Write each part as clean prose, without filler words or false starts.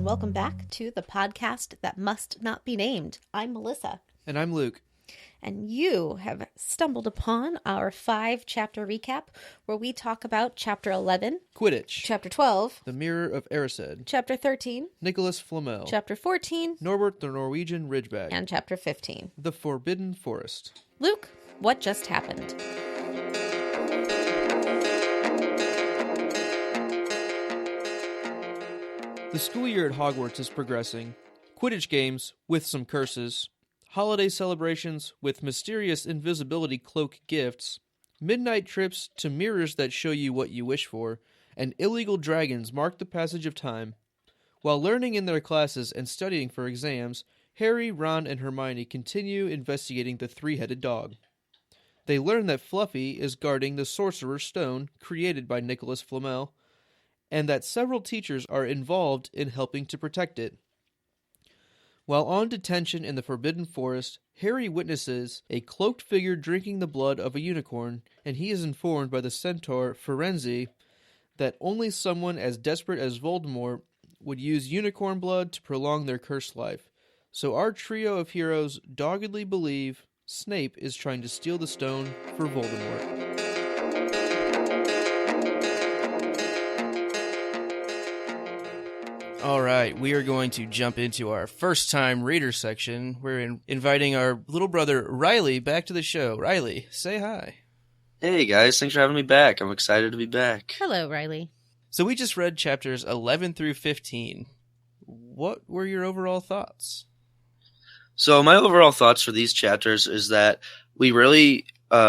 and welcome back to the podcast that must not be named. I'm Melissa. And I'm Luke. And you have stumbled upon our 5-chapter recap where we talk about Chapter 11, Quidditch. Chapter 12, The Mirror of Erised. Chapter 13, Nicholas Flamel. Chapter 14, Norbert the Norwegian Ridgeback. and Chapter 15. The Forbidden Forest. Luke, what just happened? The school year at Hogwarts is progressing. Quidditch games, with some curses. Holiday celebrations, with mysterious invisibility cloak gifts. Midnight trips to mirrors that show you what you wish for. And illegal dragons mark the passage of time. While learning in their classes and studying for exams, Harry, Ron, and Hermione continue investigating the three-headed dog. They learn that Fluffy is guarding the Sorcerer's Stone, created by Nicholas Flamel, and that several teachers are involved in helping to protect it. While on detention in the Forbidden Forest, Harry witnesses a cloaked figure drinking the blood of a unicorn, and he is informed by the centaur Firenze that only someone as desperate as Voldemort would use unicorn blood to prolong their cursed life. So our trio of heroes doggedly believe Snape is trying to steal the stone for Voldemort. All right, we are going to jump into our first-time reader section. We're inviting our little brother Riley back to the show. Riley, say hi. Hey guys, thanks for having me back. I'm excited to be back. Hello, Riley. So we just read chapters 11 through 15. What were your overall thoughts? So my overall thoughts for these chapters is that we really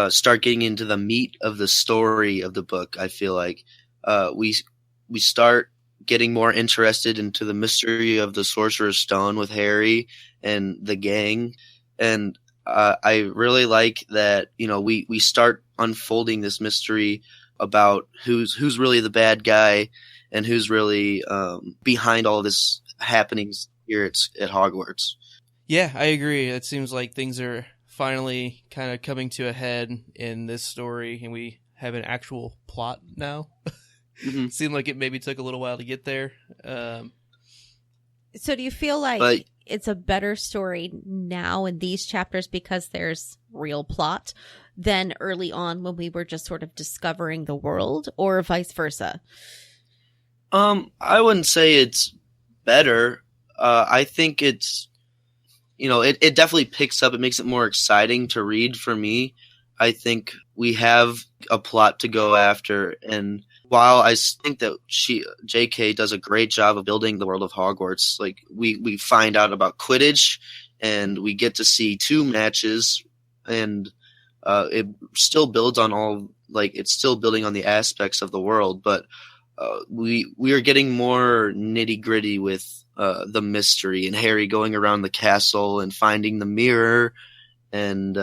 start getting into the meat of the story of the book. I feel like we start getting more interested into the mystery of the Sorcerer's Stone with Harry and the gang. And I really like that, you know, we start unfolding this mystery about who's really the bad guy and who's really behind all of this happenings here at Hogwarts. Yeah, I agree. It seems like things are finally kind of coming to a head in this story, and we have an actual plot now. Mm-hmm. Seemed like it maybe took a little while to get there. So do you feel like it's a better story now in these chapters because there's real plot than early on when we were just sort of discovering the world, or vice versa? I wouldn't say it's better. I think it's, you know, it definitely picks up. It makes it more exciting to read for me. I think we have a plot to go after, and while I think that J.K. does a great job of building the world of Hogwarts, like we find out about Quidditch, and we get to see 2 matches, and it still builds on all, like, it's still building on the aspects of the world, but we are getting more nitty gritty with the mystery, and Harry going around the castle and finding the mirror, and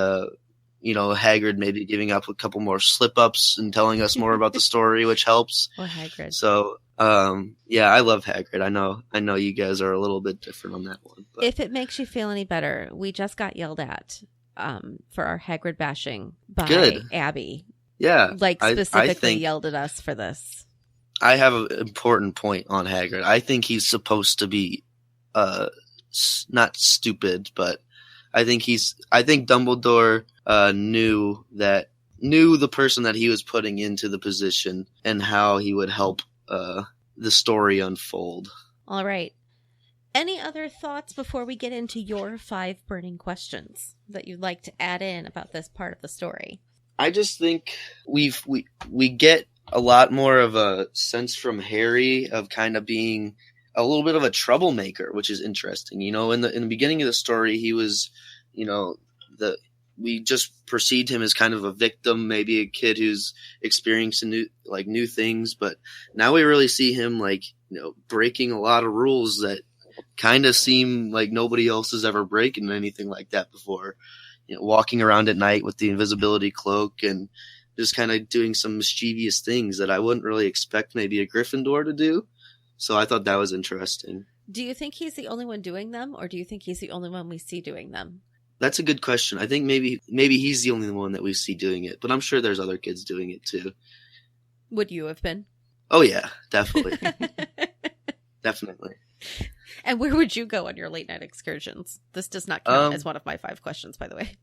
you know, Hagrid maybe giving up a couple more slip-ups and telling us more about the story, which helps. Or Hagrid. So, yeah, I love Hagrid. I know you guys are a little bit different on that one. But. If it makes you feel any better, we just got yelled at for our Hagrid bashing by Abby. Yeah. Like, specifically I think yelled at us for this. I have an important point on Hagrid. I think he's supposed to be not stupid, but I think Dumbledore knew the person that he was putting into the position and how he would help the story unfold. All right. Any other thoughts before we get into your 5 burning questions that you'd like to add in about this part of the story? I just think we get a lot more of a sense from Harry of kind of being a little bit of a troublemaker, which is interesting. You know, in the beginning of the story, he was, you know, we just perceived him as kind of a victim, maybe a kid who's experiencing new things, but now we really see him, like, you know, breaking a lot of rules that kind of seem like nobody else has ever broken anything like that before. You know, walking around at night with the invisibility cloak and just kind of doing some mischievous things that I wouldn't really expect maybe a Gryffindor to do. So I thought that was interesting. Do you think he's the only one doing them, or do you think he's the only one we see doing them? That's a good question. I think maybe he's the only one that we see doing it, but I'm sure there's other kids doing it too. Would you have been? Oh yeah, definitely. Definitely. And where would you go on your late night excursions? This does not count as one of my 5 questions, by the way.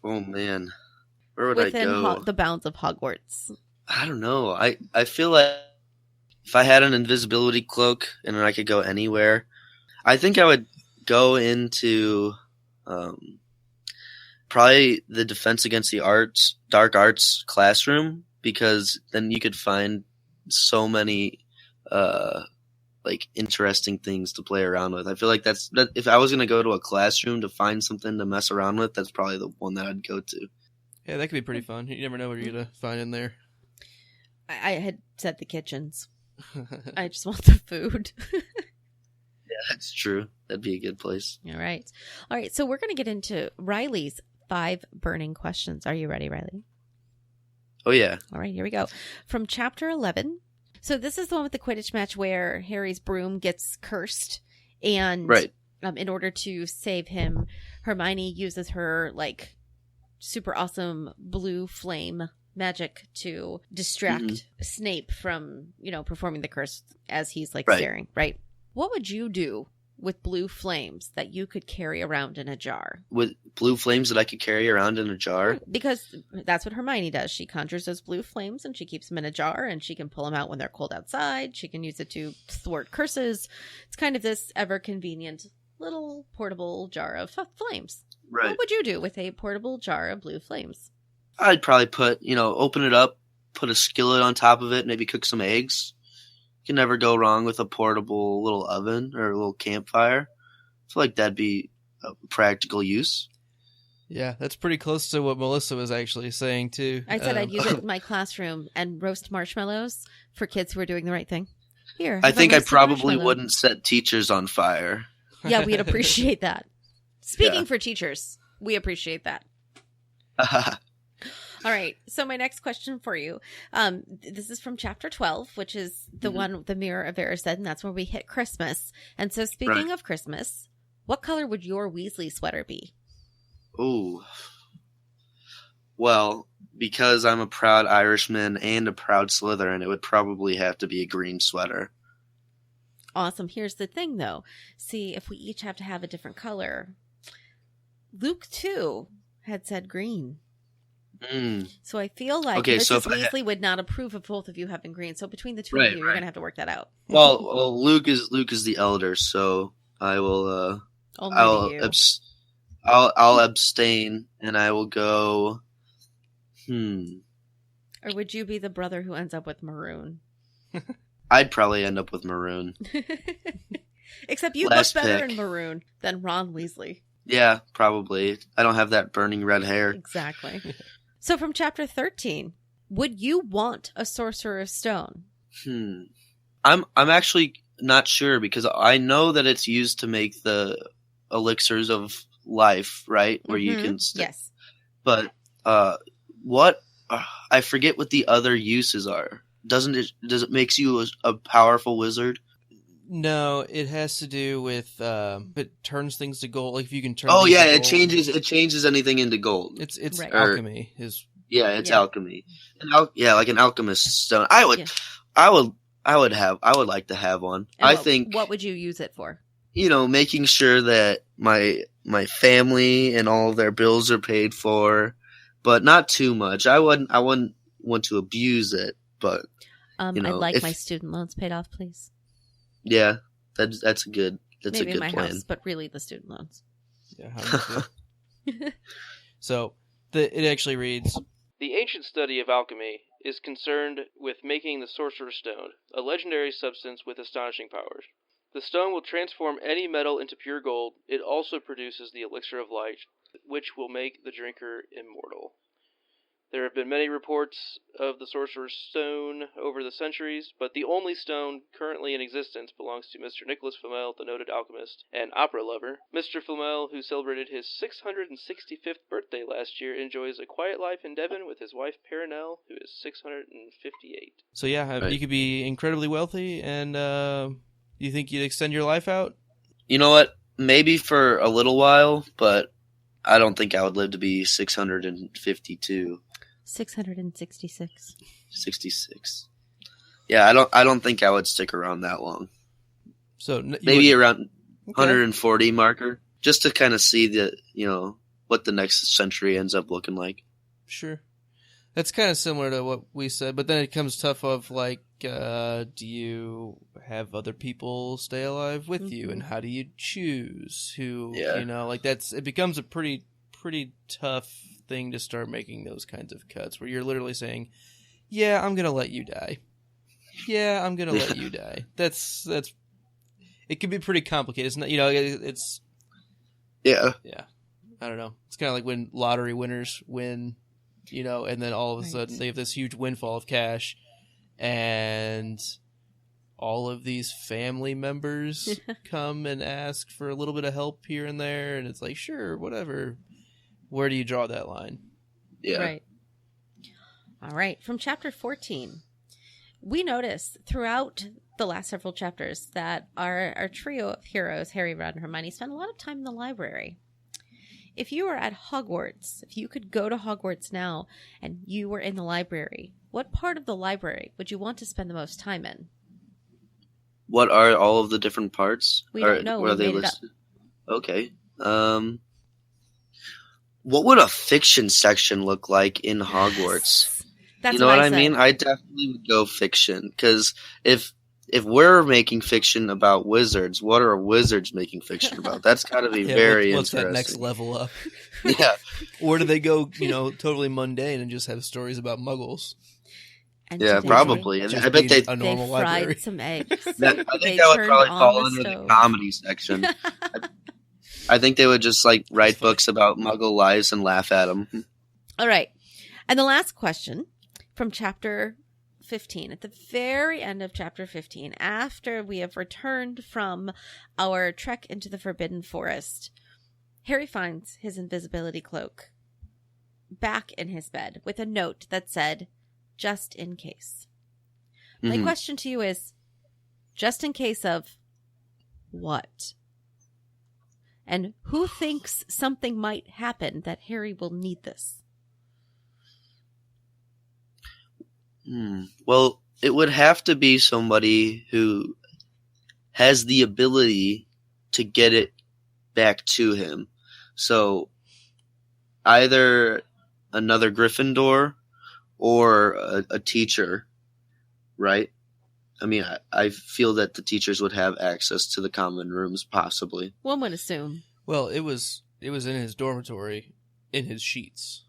Oh man, where would I go? Within the bounds of Hogwarts. I don't know. I feel like if I had an invisibility cloak and I could go anywhere, I think I would go into probably the Defense Against the Dark Arts classroom, because then you could find so many like interesting things to play around with. I feel like that if I was going to go to a classroom to find something to mess around with, that's probably the one that I'd go to. Yeah, that could be pretty fun. You never know what you're going to find in there. I had said the kitchens. I just want the food. Yeah, that's true. That'd be a good place. All right. So we're going to get into Riley's 5 burning questions. Are you ready, Riley? Oh, yeah. All right, here we go. From chapter 11. So this is the one with the Quidditch match where Harry's broom gets cursed. And right. In order to save him, Hermione uses her like super awesome blue flame magic to distract Snape from, performing the curse as he's like staring, right? What would you do with blue flames that you could carry around in a jar? With blue flames that I could carry around in a jar? Because that's what Hermione does. She conjures those blue flames and she keeps them in a jar, and she can pull them out when they're cold outside. She can use it to thwart curses. It's kind of this ever convenient little portable jar of flames. Right. What would you do with a portable jar of blue flames? I'd probably open it up, put a skillet on top of it, maybe cook some eggs. You can never go wrong with a portable little oven or a little campfire. I feel like that'd be a practical use. Yeah, that's pretty close to what Melissa was actually saying, too. I said I'd use it in my classroom and roast marshmallows for kids who are doing the right thing. Here, I think I probably wouldn't set teachers on fire. Yeah, we'd appreciate that. Speaking for teachers, we appreciate that. All right. So my next question for you, this is from chapter 12, which is the one, the Mirror of Erised, and that's where we hit Christmas. And so speaking of Christmas, what color would your Weasley sweater be? Oh, well, because I'm a proud Irishman and a proud Slytherin, it would probably have to be a green sweater. Awesome. Here's the thing, though. See, if we each have to have a different color, Luke, too, had said green. So I feel like Mrs. Weasley would not approve of both of you having green. So between the two of you, you're going to have to work that out. Well, Luke is the elder, so I will. I'll abstain, and I will go. Or would you be the brother who ends up with maroon? I'd probably end up with maroon. Except you look better in maroon than Ron Weasley. Yeah, probably. I don't have that burning red hair. Exactly. So from chapter 13, would you want a Sorcerer's Stone? I'm actually not sure, because I know that it's used to make the elixirs of life, right? Where you can yes. But I forget what the other uses are. Does it makes you a powerful wizard? No, it has to do with it turns things to gold. Like if you can turn. Oh yeah, it changes anything into gold. It's alchemy. It's alchemy. Like an alchemist stone. I would like to have one. And what would you use it for? Making sure that my family and all of their bills are paid for, but not too much. I wouldn't want to abuse it, but I'd like my student loans paid off, please. Yeah, that's a good. That's maybe a good my plan. house, but really the student loans. Yeah. So it actually reads: the ancient study of alchemy is concerned with making the Sorcerer's Stone, a legendary substance with astonishing powers. The stone will transform any metal into pure gold. It also produces the elixir of life, which will make the drinker immortal. There have been many reports of the Sorcerer's Stone over the centuries, but the only stone currently in existence belongs to Mr. Nicholas Flamel, the noted alchemist and opera lover. Mr. Flamel, who celebrated his 665th birthday last year, enjoys a quiet life in Devon with his wife Perenelle, who is 658. So yeah, you could be incredibly wealthy, and you think you'd extend your life out? You know what? Maybe for a little while, but I don't think I would live to be 652. 666. 66. Yeah, I don't think I would stick around that long. So maybe around 140 marker, just to kind of see what the next century ends up looking like. Sure. That's kind of similar to what we said, but then it comes tough of like, do you have other people stay alive with you, and how do you choose who? It becomes a pretty tough thing to start making those kinds of cuts where you're literally saying, "Yeah, I'm gonna let you die. Yeah, I'm gonna let you die." That's it can be pretty complicated. It's not, it's yeah. I don't know. It's kind of like when lottery winners win. And then all of a sudden they have this huge windfall of cash, and all of these family members come and ask for a little bit of help here and there, and it's like, sure, whatever. Where do you draw that line? Yeah. Right. All right. From chapter 14, we notice throughout the last several chapters that our trio of heroes, Harry, Ron, and Hermione, spend a lot of time in the library. If you were at Hogwarts, if you could go to Hogwarts now and you were in the library, what part of the library would you want to spend the most time in? What are all of the different parts? We don't know. Where are they listed? Okay. What would a fiction section look like in Hogwarts? That's you know what I mean? I definitely would go fiction, because if we're making fiction about wizards, what are wizards making fiction about? That's got to be very what's interesting. What's that next level up? Yeah. Or do they go, totally mundane and just have stories about muggles? And yeah, today, probably. And I bet a they normal fried library. some eggs. I think that would turned probably on fall the under stove. the comedy section. I think they would just write books about Muggle lives and laugh at them. All right. And the last question from chapter 15, at the very end of chapter 15, after we have returned from our trek into the Forbidden Forest, Harry finds his invisibility cloak back in his bed with a note that said, "Just in case." My question to you is, just in case of what? And who thinks something might happen that Harry will need this? Well, it would have to be somebody who has the ability to get it back to him. So either another Gryffindor or a teacher, right? I mean, I feel that the teachers would have access to the common rooms, possibly. One would assume. Well, it was in his dormitory, in his sheets.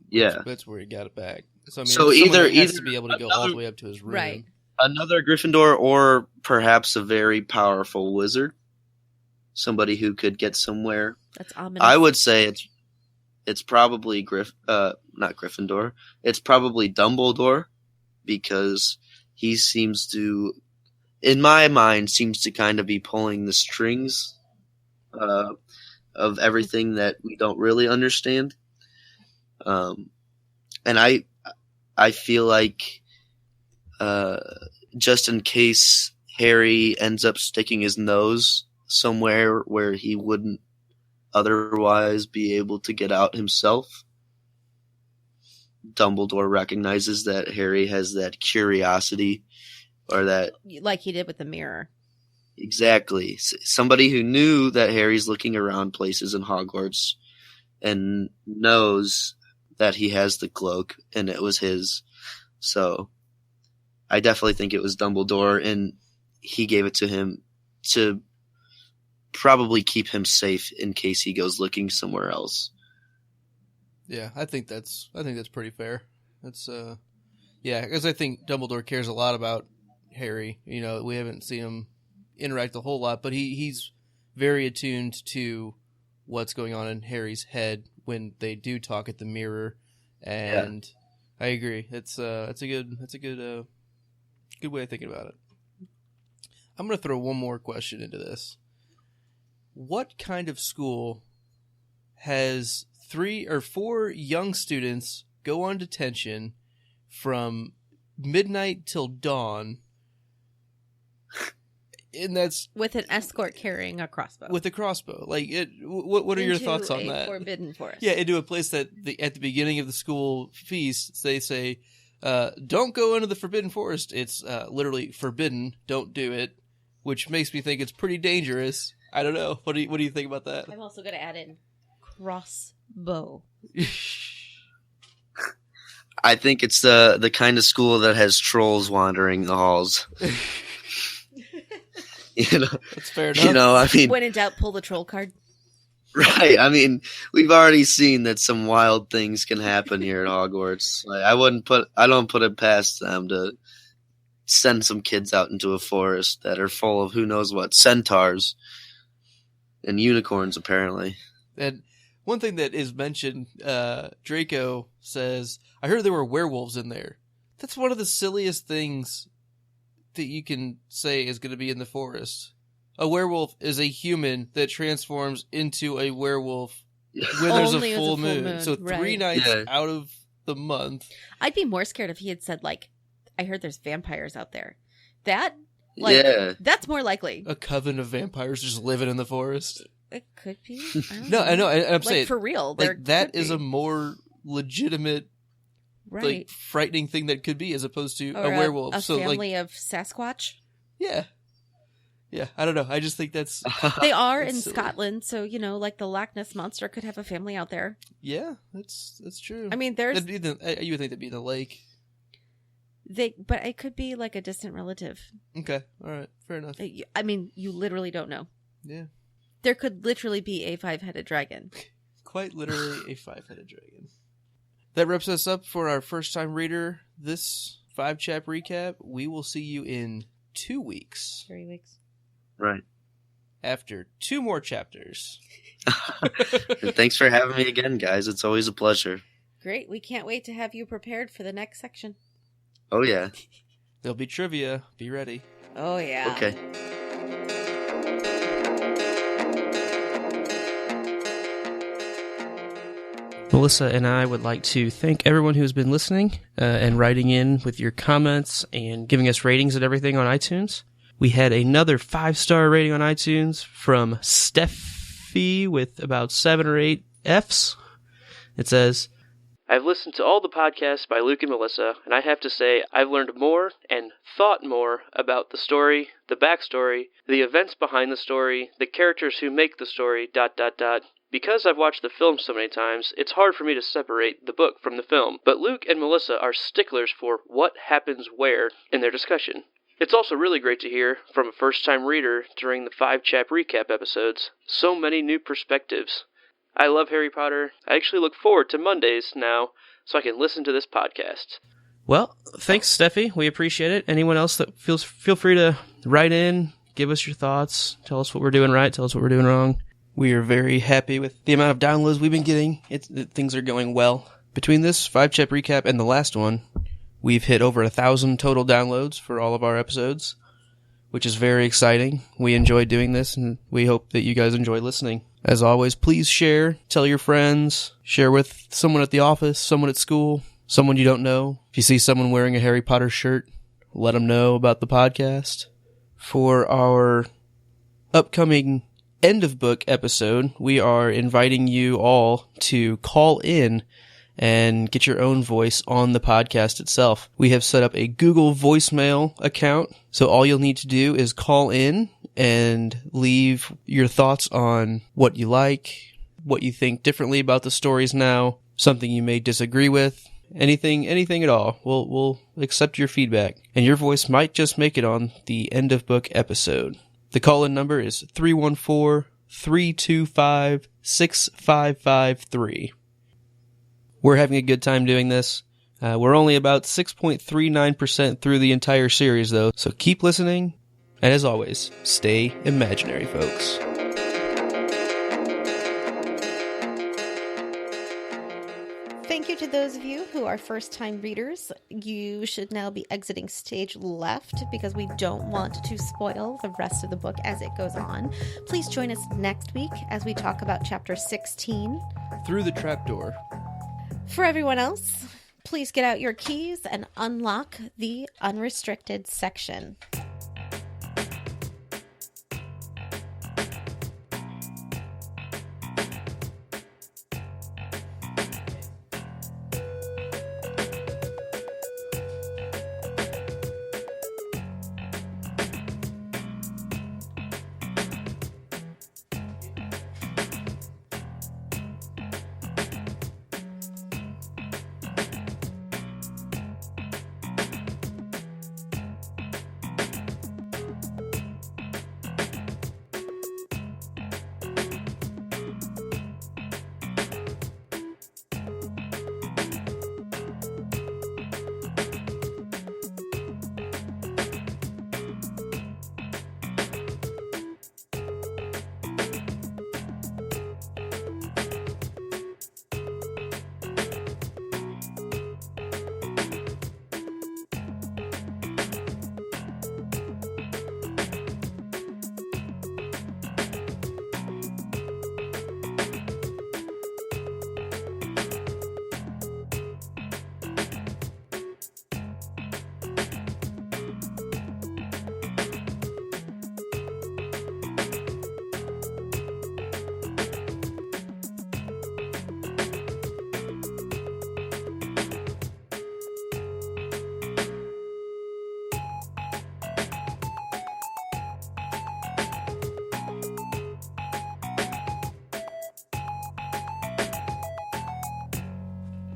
Yeah, that's where he got it back. So, either has to be able to go all the way up to his room. Right. Another Gryffindor, or perhaps a very powerful wizard, somebody who could get somewhere. That's ominous. I would say it's probably not Gryffindor. It's probably Dumbledore, because he seems to, in my mind, kind of be pulling the strings of everything that we don't really understand. And I feel like just in case Harry ends up sticking his nose somewhere where he wouldn't otherwise be able to get out himself, Dumbledore recognizes that Harry has that curiosity, or that... Like he did with the mirror. Exactly. Somebody who knew that Harry's looking around places in Hogwarts and knows that he has the cloak and it was his. So I definitely think it was Dumbledore, and he gave it to him to probably keep him safe in case he goes looking somewhere else. Yeah, I think that's pretty fair. That's because I think Dumbledore cares a lot about Harry. We haven't seen him interact a whole lot, but he's very attuned to what's going on in Harry's head when they do talk at the mirror, and yeah. I agree. It's a good way of thinking about it. I'm going to throw one more question into this. What kind of school has 3 or 4 young students go on detention from midnight till dawn? And that's with an escort carrying a crossbow. With a crossbow, what are your thoughts on that? Forbidden Forest. Yeah, into a place that at the beginning of the school feast they say, "Don't go into the Forbidden Forest. It's literally forbidden. Don't do it." which makes me think it's pretty dangerous. I don't know. What do you think about that? I'm also going to add in crossbow. I think it's the kind of school that has trolls wandering the halls. That's fair enough. I mean, when in doubt, pull the troll card. Right. I mean, we've already seen that some wild things can happen here at Hogwarts. Like, I don't put it past them to send some kids out into a forest that are full of who knows what, centaurs and unicorns, apparently. And one thing that is mentioned, Draco says, I heard there were werewolves in there. That's one of the silliest things that you can say is going to be in the forest. A werewolf is a human that transforms into a werewolf when there's a full moon. So 3 nights out of the month. I'd be more scared if he had said, like, I heard there's vampires out there. That's more likely. A coven of vampires just living in the forest. It could be. I know. I'm saying for real. Like, that is a more legitimate, like, frightening thing that could be, as opposed to a werewolf. A family of Sasquatch. Yeah. Yeah, I don't know. I just think that's... They are in silly. Scotland, so, like the Loch Ness Monster could have a family out there. Yeah, that's true. I mean, there's... you would think that'd be in the lake. But it could be like a distant relative. Okay, all right, fair enough. I mean, you literally don't know. Yeah. There could literally be a 5-headed dragon. Quite literally a 5-headed dragon. That wraps us up for our first-time reader, this 5-chap recap. We will see you in 2 weeks. 3 weeks. Right. After 2 more chapters. Thanks for having me again, guys. It's always a pleasure. Great. We can't wait to have you prepared for the next section. Oh, yeah. There'll be trivia. Be ready. Oh, yeah. Okay. Melissa and I would like to thank everyone who's been listening and writing in with your comments and giving us ratings and everything on iTunes. We had another 5-star rating on iTunes from Steffi with about 7 or 8 Fs. It says, I've listened to all the podcasts by Luke and Melissa, and I have to say I've learned more and thought more about the story, the backstory, the events behind the story, the characters who make the story, ... Because I've watched the film so many times, it's hard for me to separate the book from the film, but Luke and Melissa are sticklers for what happens where in their discussion. It's also really great to hear from a first-time reader during the 5-chap recap episodes. So many new perspectives. I love Harry Potter. I actually look forward to Mondays now so I can listen to this podcast. Well, thanks, Steffi. We appreciate it. Anyone else that feel free to write in, give us your thoughts, tell us what we're doing right, tell us what we're doing wrong. We are very happy with the amount of downloads we've been getting. Things are going well. Between this 5-chap recap and the last one, we've hit over 1,000 total downloads for all of our episodes, which is very exciting. We enjoy doing this, and we hope that you guys enjoy listening. As always, please share, tell your friends, share with someone at the office, someone at school, someone you don't know. If you see someone wearing a Harry Potter shirt, let them know about the podcast. For our upcoming end of book episode, we are inviting you all to call in and get your own voice on the podcast itself. We have set up a Google voicemail account, so all you'll need to do is call in and leave your thoughts on what you like, what you think differently about the stories now, something you may disagree with, anything at all. We'll accept your feedback, and your voice might just make it on the end of book episode. The call-in number is 314-325-6553. We're having a good time doing this. We're only about 6.39% through the entire series, though, so keep listening. And as always, stay imaginary, folks. Thank you to those of you who are first-time readers. You should now be exiting stage left because we don't want to spoil the rest of the book as it goes on. Please join us next week as we talk about Chapter 16. Through the Trapdoor. For everyone else, please get out your keys and unlock the unrestricted section.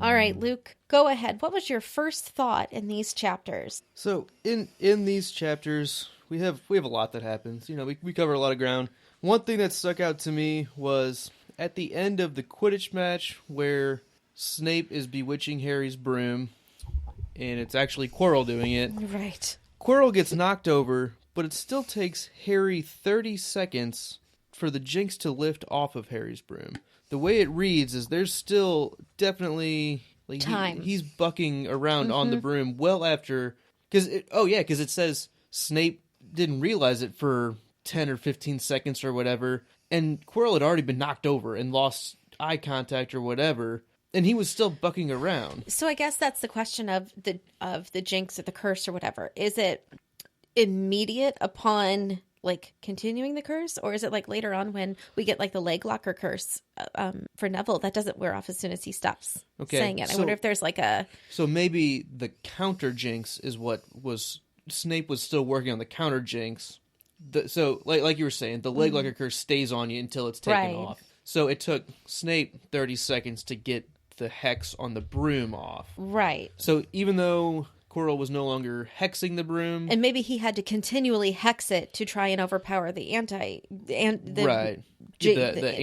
All right, Luke, go ahead. What was your first thought in these chapters? So in these chapters, we have a lot that happens. You know, we cover a lot of ground. One thing that stuck out to me was at the end of the Quidditch match where Snape is bewitching Harry's broom, and it's actually Quirrell doing it. Right. Quirrell gets knocked over, but it still takes Harry 30 seconds for the Jinx to lift off of Harry's broom. The way it reads is there's still definitely like time. He's bucking around on the broom well after because it says Snape didn't realize it for 10 or 15 seconds or whatever, and Quirrell had already been knocked over and lost eye contact or whatever, and he was still bucking around. So I guess that's the question of the jinx or the curse or whatever. Is it immediate upon like continuing the curse, or is it like later on when we get like the leg locker curse for Neville that doesn't wear off as soon as he stops saying it? I wonder if there's like a... So maybe the counter jinx is what was... Snape was still working on the counter jinx. So like you were saying, the leg locker curse stays on you until it's taken off. So it took Snape 30 seconds to get the hex on the broom off. Right. So even though Quirrell was no longer hexing the broom, and maybe he had to continually hex it to try and overpower the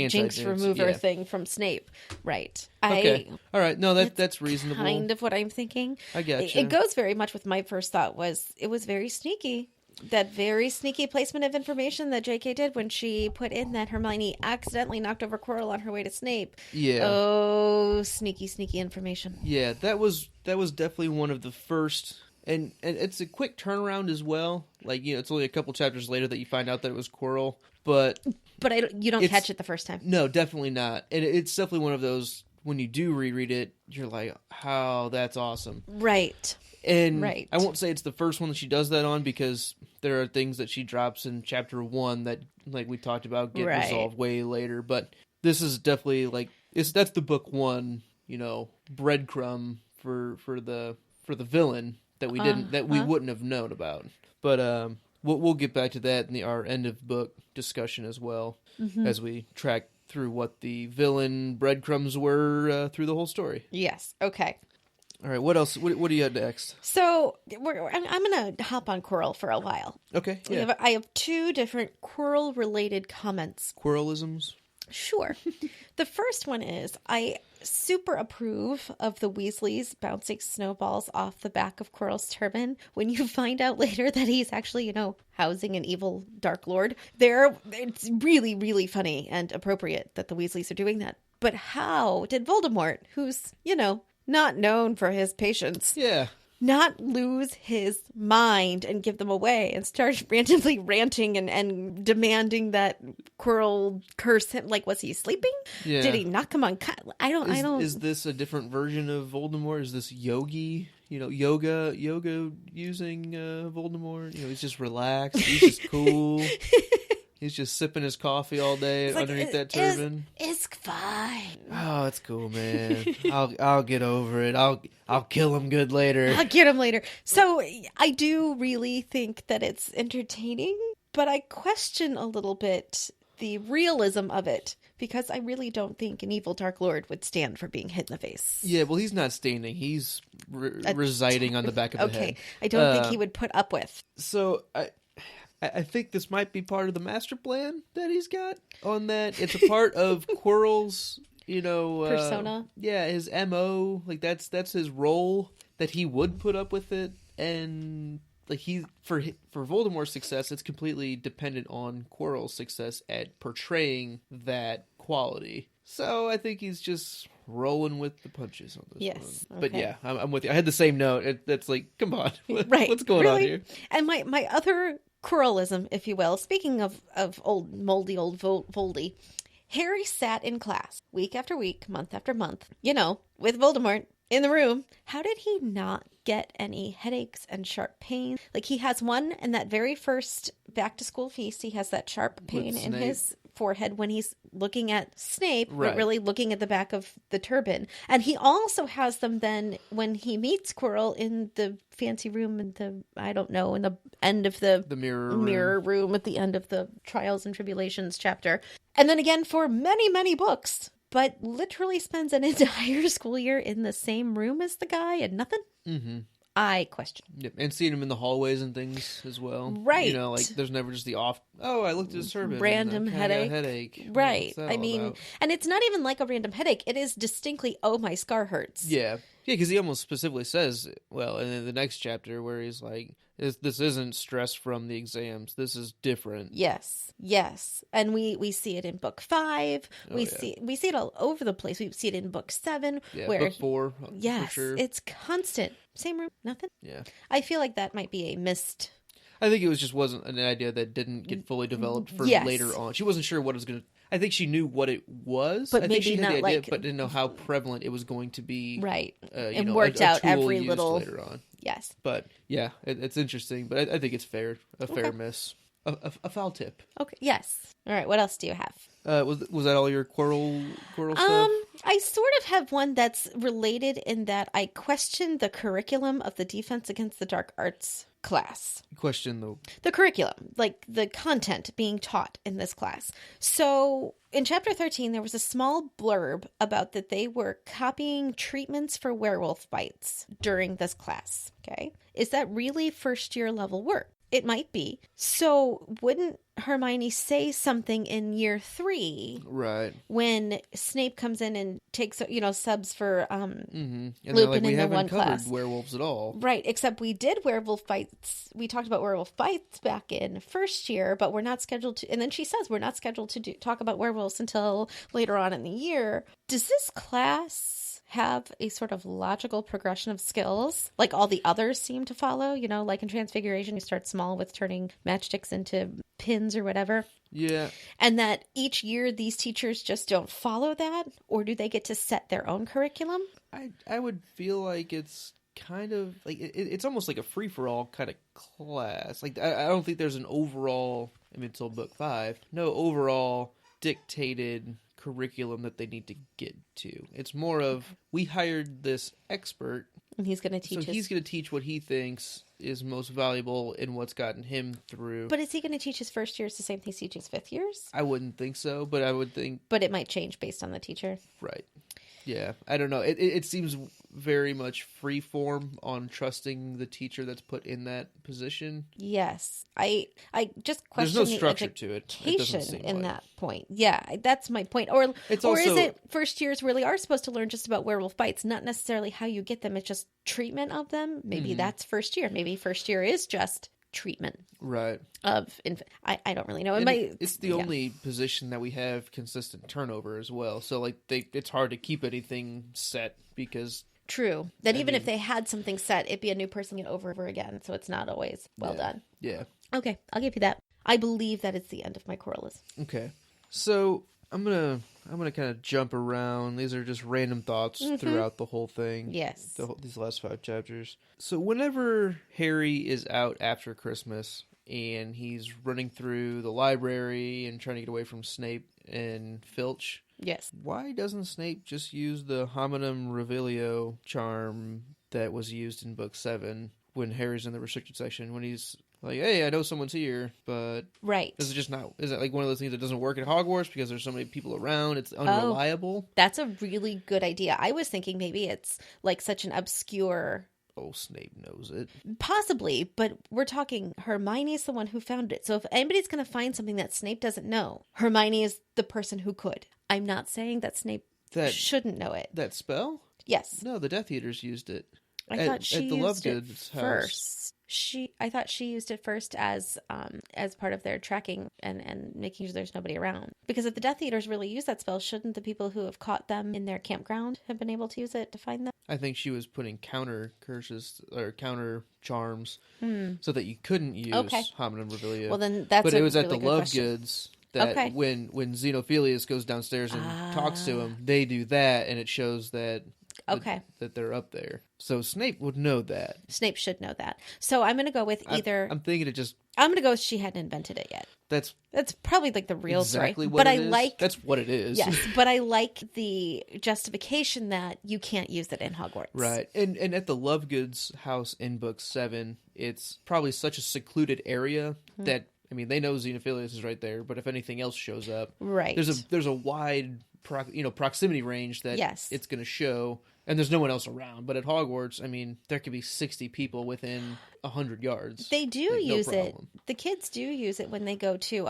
jinx remover thing from Snape. Right. Okay. All right. No, that's reasonable. Kind of what I'm thinking. I gotcha. It goes very much with my first thought was it was very sneaky. That very sneaky placement of information that J.K. did when she put in that Hermione accidentally knocked over Quirrell on her way to Snape. Yeah. Oh, sneaky information. Yeah, that was definitely one of the first, and it's a quick turnaround as well. Like, you know, it's only a couple chapters later that you find out that it was Quirrell, but you don't catch it the first time. No, definitely not. And it's definitely one of those when you do reread it, you're like, "How that's awesome!" Right. And I won't say it's the first one that she does that on because there are things that she drops in chapter 1 that, like we talked about, get resolved way later. But this is definitely like that's the book 1, you know, breadcrumb for the villain that we we wouldn't have known about. But we'll get back to that in our end of book discussion as well as we track through what the villain breadcrumbs were through the whole story. Yes. Okay. All right, what else? What do you have next? So I'm going to hop on Quirrell for a while. Okay, yeah. I have 2 different Quirrell-related comments. Quirrellisms? Sure. The first one is, I super approve of the Weasleys bouncing snowballs off the back of Quirrell's turban. When you find out later that he's actually, you know, housing an evil Dark Lord, it's really, really funny and appropriate that the Weasleys are doing that. But how did Voldemort, who's, you know, not known for his patience, not lose his mind and give them away and start randomly ranting and demanding that Quirrell curse him? Like, was he sleeping? Yeah. Did he knock him on? I don't. Is this a different version of Voldemort? Is this Yogi? You know, yoga using Voldemort? You know, he's just relaxed. He's just cool. He's just sipping his coffee all day underneath that turban. It's fine. Oh, it's cool, man. I'll get over it. I'll kill him good later. I'll get him later. So I do really think that it's entertaining, but I question a little bit the realism of it because I really don't think an evil Dark Lord would stand for being hit in the face. Yeah, well, he's not standing. He's residing on the back of the head. Okay, I don't think he would put up with. So I think this might be part of the master plan that he's got on that. It's a part of Quirrell's, you know... persona? Yeah, his MO. Like, that's his role, that he would put up with it. And, like, for Voldemort's success, it's completely dependent on Quirrell's success at portraying that quality. So I think he's just rolling with the punches on this one. Okay. But yeah, I'm with you. I had the same note. That's like, come on. What's going on here? And my other Quirrellism, if you will, speaking of old moldy old Voldy, Harry sat in class week after week, month after month, you know, with Voldemort in the room. How did he not get any headaches and sharp pain? Like, he has one in that very first back to school feast. He has that sharp pain in his forehead when he's looking at Snape, but really looking at the back of the turban. And he also has them then when he meets Quirrell in the fancy room in the, I don't know, in the end of the mirror room at the end of the Trials and Tribulations chapter. And then again for many, many books but literally spends an entire school year in the same room as the guy and nothing. Mm-hmm. I question. Yep. And seeing him in the hallways and things as well. Right. You know, like there's never just the off, oh, I looked at his turban. Random and I got a headache. headache. Right. What's that I all mean, about? and it's not even like a random headache. It is distinctly, oh, my scar hurts. Yeah. Yeah, because he almost specifically says, well, and in the next chapter where he's like, this isn't stress from the exams. This is different. Yes. Yes. And we see it in book 5. Oh, we yeah. see it all over the place. We see it in book 7. Yeah, where book 4, yes, for sure. it's constant. Same room, nothing. Yeah. I feel like that might be a missed. I think it wasn't an idea that didn't get fully developed for Yes. later on. She wasn't sure what it was going to... I think she knew what it was. But I think maybe she had not the idea, like- but didn't know how prevalent it was going to be. Right. You And know, worked a out tool every used little. later on. Yes. But yeah, it's interesting. But I think it's fair. A fair Okay. miss. A foul tip. Okay. Yes. All right. What else do you have? Was that all your Quirrell stuff? I sort of have one that's related in that I questioned the curriculum of the Defense Against the Dark Arts class. Question though. The curriculum, like the content being taught in this class. So in chapter 13, there was a small blurb about that they were copying treatments for werewolf bites during this class. Okay. Is that really first year level work? It might be. So wouldn't Hermione say something in year 3 Right. when Snape comes in and takes, subs for Mm-hmm. And they're Lupin like, we in the haven't one covered class. werewolves at all. Right, except we did werewolf bites. We talked about werewolf bites back in first year, but we're not scheduled to. And then she says we're not scheduled to talk about werewolves until later on in the year. Does this class have a sort of logical progression of skills like all the others seem to follow? You know, like in Transfiguration, you start small with turning matchsticks into pins or whatever. Yeah. And that each year these teachers just don't follow that? Or do they get to set their own curriculum? I would feel like it's kind of like it's almost like a free-for-all kind of class. Like I don't think there's an overall, I mean, until book 5, no overall dictated curriculum that they need to get to. It's more of, we hired this expert, And he's going to teach so he's going to teach what he thinks is most valuable in what's gotten him through. But is he going to teach his first years the same thing he's teaching his fifth years? I wouldn't think so, but I would think, But it might change based on the teacher. right. Yeah, I don't know. It seems very much free form on trusting the teacher that's put in that position. Yes. I just There's question no structure to it. It doesn't education seem in like. that point. Yeah, that's my point. Or It's or is also- it first years really are supposed to learn just about werewolf bites, not necessarily how you get them, it's just treatment of them? Maybe that's first year. Maybe first year is just treatment Right. of I don't really know. It And might, it's the yeah. only position that we have consistent turnover as well. So like it's hard to keep anything set because True. That even if they had something set, it'd be a new person get over and over again. So it's not always well done. yeah. Okay, I'll give you that. I believe that it's the end of my Corliss. Okay. So I'm gonna kind of jump around. These are just random thoughts throughout the whole thing. Yes. These last 5 chapters. So whenever Harry is out after Christmas and he's running through the library and trying to get away from Snape and Filch, Yes. why doesn't Snape just use the Hominum Revelio charm that was used in Book 7 when Harry's in the restricted section, when he's like, hey, I know someone's here, but Right. is it like one of those things that doesn't work at Hogwarts because there's so many people around, it's unreliable? That's a really good idea. I was thinking maybe it's like such an obscure, Oh, Snape knows it. possibly, but we're talking Hermione is the one who found it. So if anybody's going to find something that Snape doesn't know, Hermione is the person who could. I'm not saying that Snape That shouldn't know it. that spell? Yes. No, the Death Eaters used it. I at- thought she at the used it Lovegood's house. first. I thought she used it first as part of their tracking and making sure there's nobody around. Because if the Death Eaters really use that spell, shouldn't the people who have caught them in their campground have been able to use it to find them? I think she was putting counter curses or counter charms so that you couldn't use Okay. Hominum Revelio. Well, then that's but a it was at really the good question. Lovegoods that Okay. when Xenophilius goes downstairs and talks to him, they do that, and it shows that Okay. that they're up there. So Snape would know that. Snape should know that. So I'm going to go with either. I'm thinking it just I'm going to go with she hadn't invented it yet. that's That's probably like the real exactly story. what But it I is. like. That's what it is. Yes, but I like the justification that you can't use it in Hogwarts. Right. And at the Lovegood's house in Book 7, it's probably such a secluded area that, I mean, they know Xenophilius is right there, but if anything else shows up, Right. there's a wide proximity range that Yes. it's going to show, and there's no one else around. But at Hogwarts, I mean, there could be 60 people within 100 yards. They do Like, no use it. problem. The kids do use it when they go to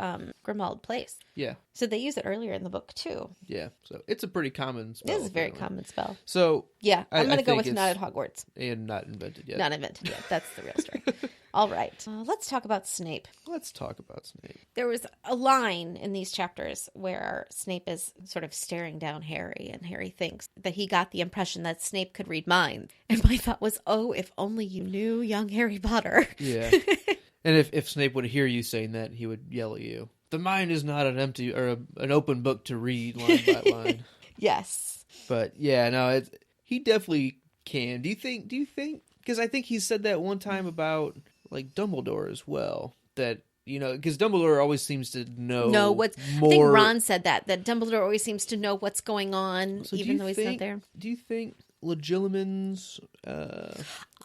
Grimmauld Place. Yeah, So they use it earlier in the book too. yeah. So it's a pretty common spell. It is a very apparently. common spell. So Yeah, I'm going to go think with not it's- at Hogwarts. and not invented yet. Not invented yet. That's the real story. All right. Let's talk about Snape. Let's talk about Snape. There was a line in these chapters where Snape is sort of staring down Harry, and Harry thinks that he got the impression that Snape could read minds. And my thought was, oh, if only you knew young Harry Potter. Yeah. And if Snape would hear you saying that, he would yell at you. The mind is not an empty or an open book to read line by line. Yes. But yeah, no, he definitely can. Do you think? Because I think he said that one time about like Dumbledore as well. That because Dumbledore always seems to know what's more. I think Ron said that Dumbledore always seems to know what's going on, So do even you though he's think- not there. Do you think Legilimens,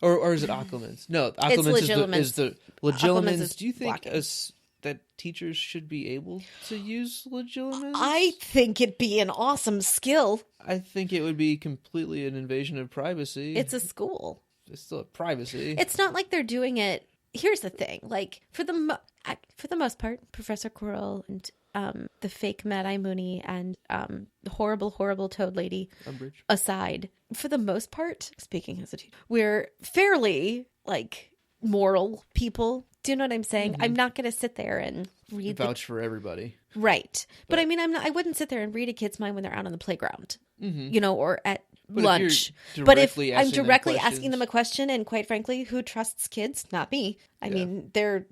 or is it Occlumens? No, Occlumens Legilimens. is the Occlumens Legilimens. is Do you think blocking. that teachers should be able to use Legilimens? I think it'd be an awesome skill. I think it would be completely an invasion of privacy. It's a school. It's still a privacy. It's not like they're doing it. Here's the thing: like for the most part, Professor Quirrell and the fake Mad Eye Mooney and the horrible Toad Lady Umbridge. aside, for the most part, speaking as a teacher, we're fairly like moral people. Do you know what I'm saying? I'm not going to sit there and read Vouch for everybody. right, but I mean, I wouldn't sit there and read a kid's mind when they're out on the playground, Mm-hmm. or at But if lunch. you're But if directly I'm asking them directly asking questions- them a question, and quite frankly, who trusts kids? Not me. I mean, their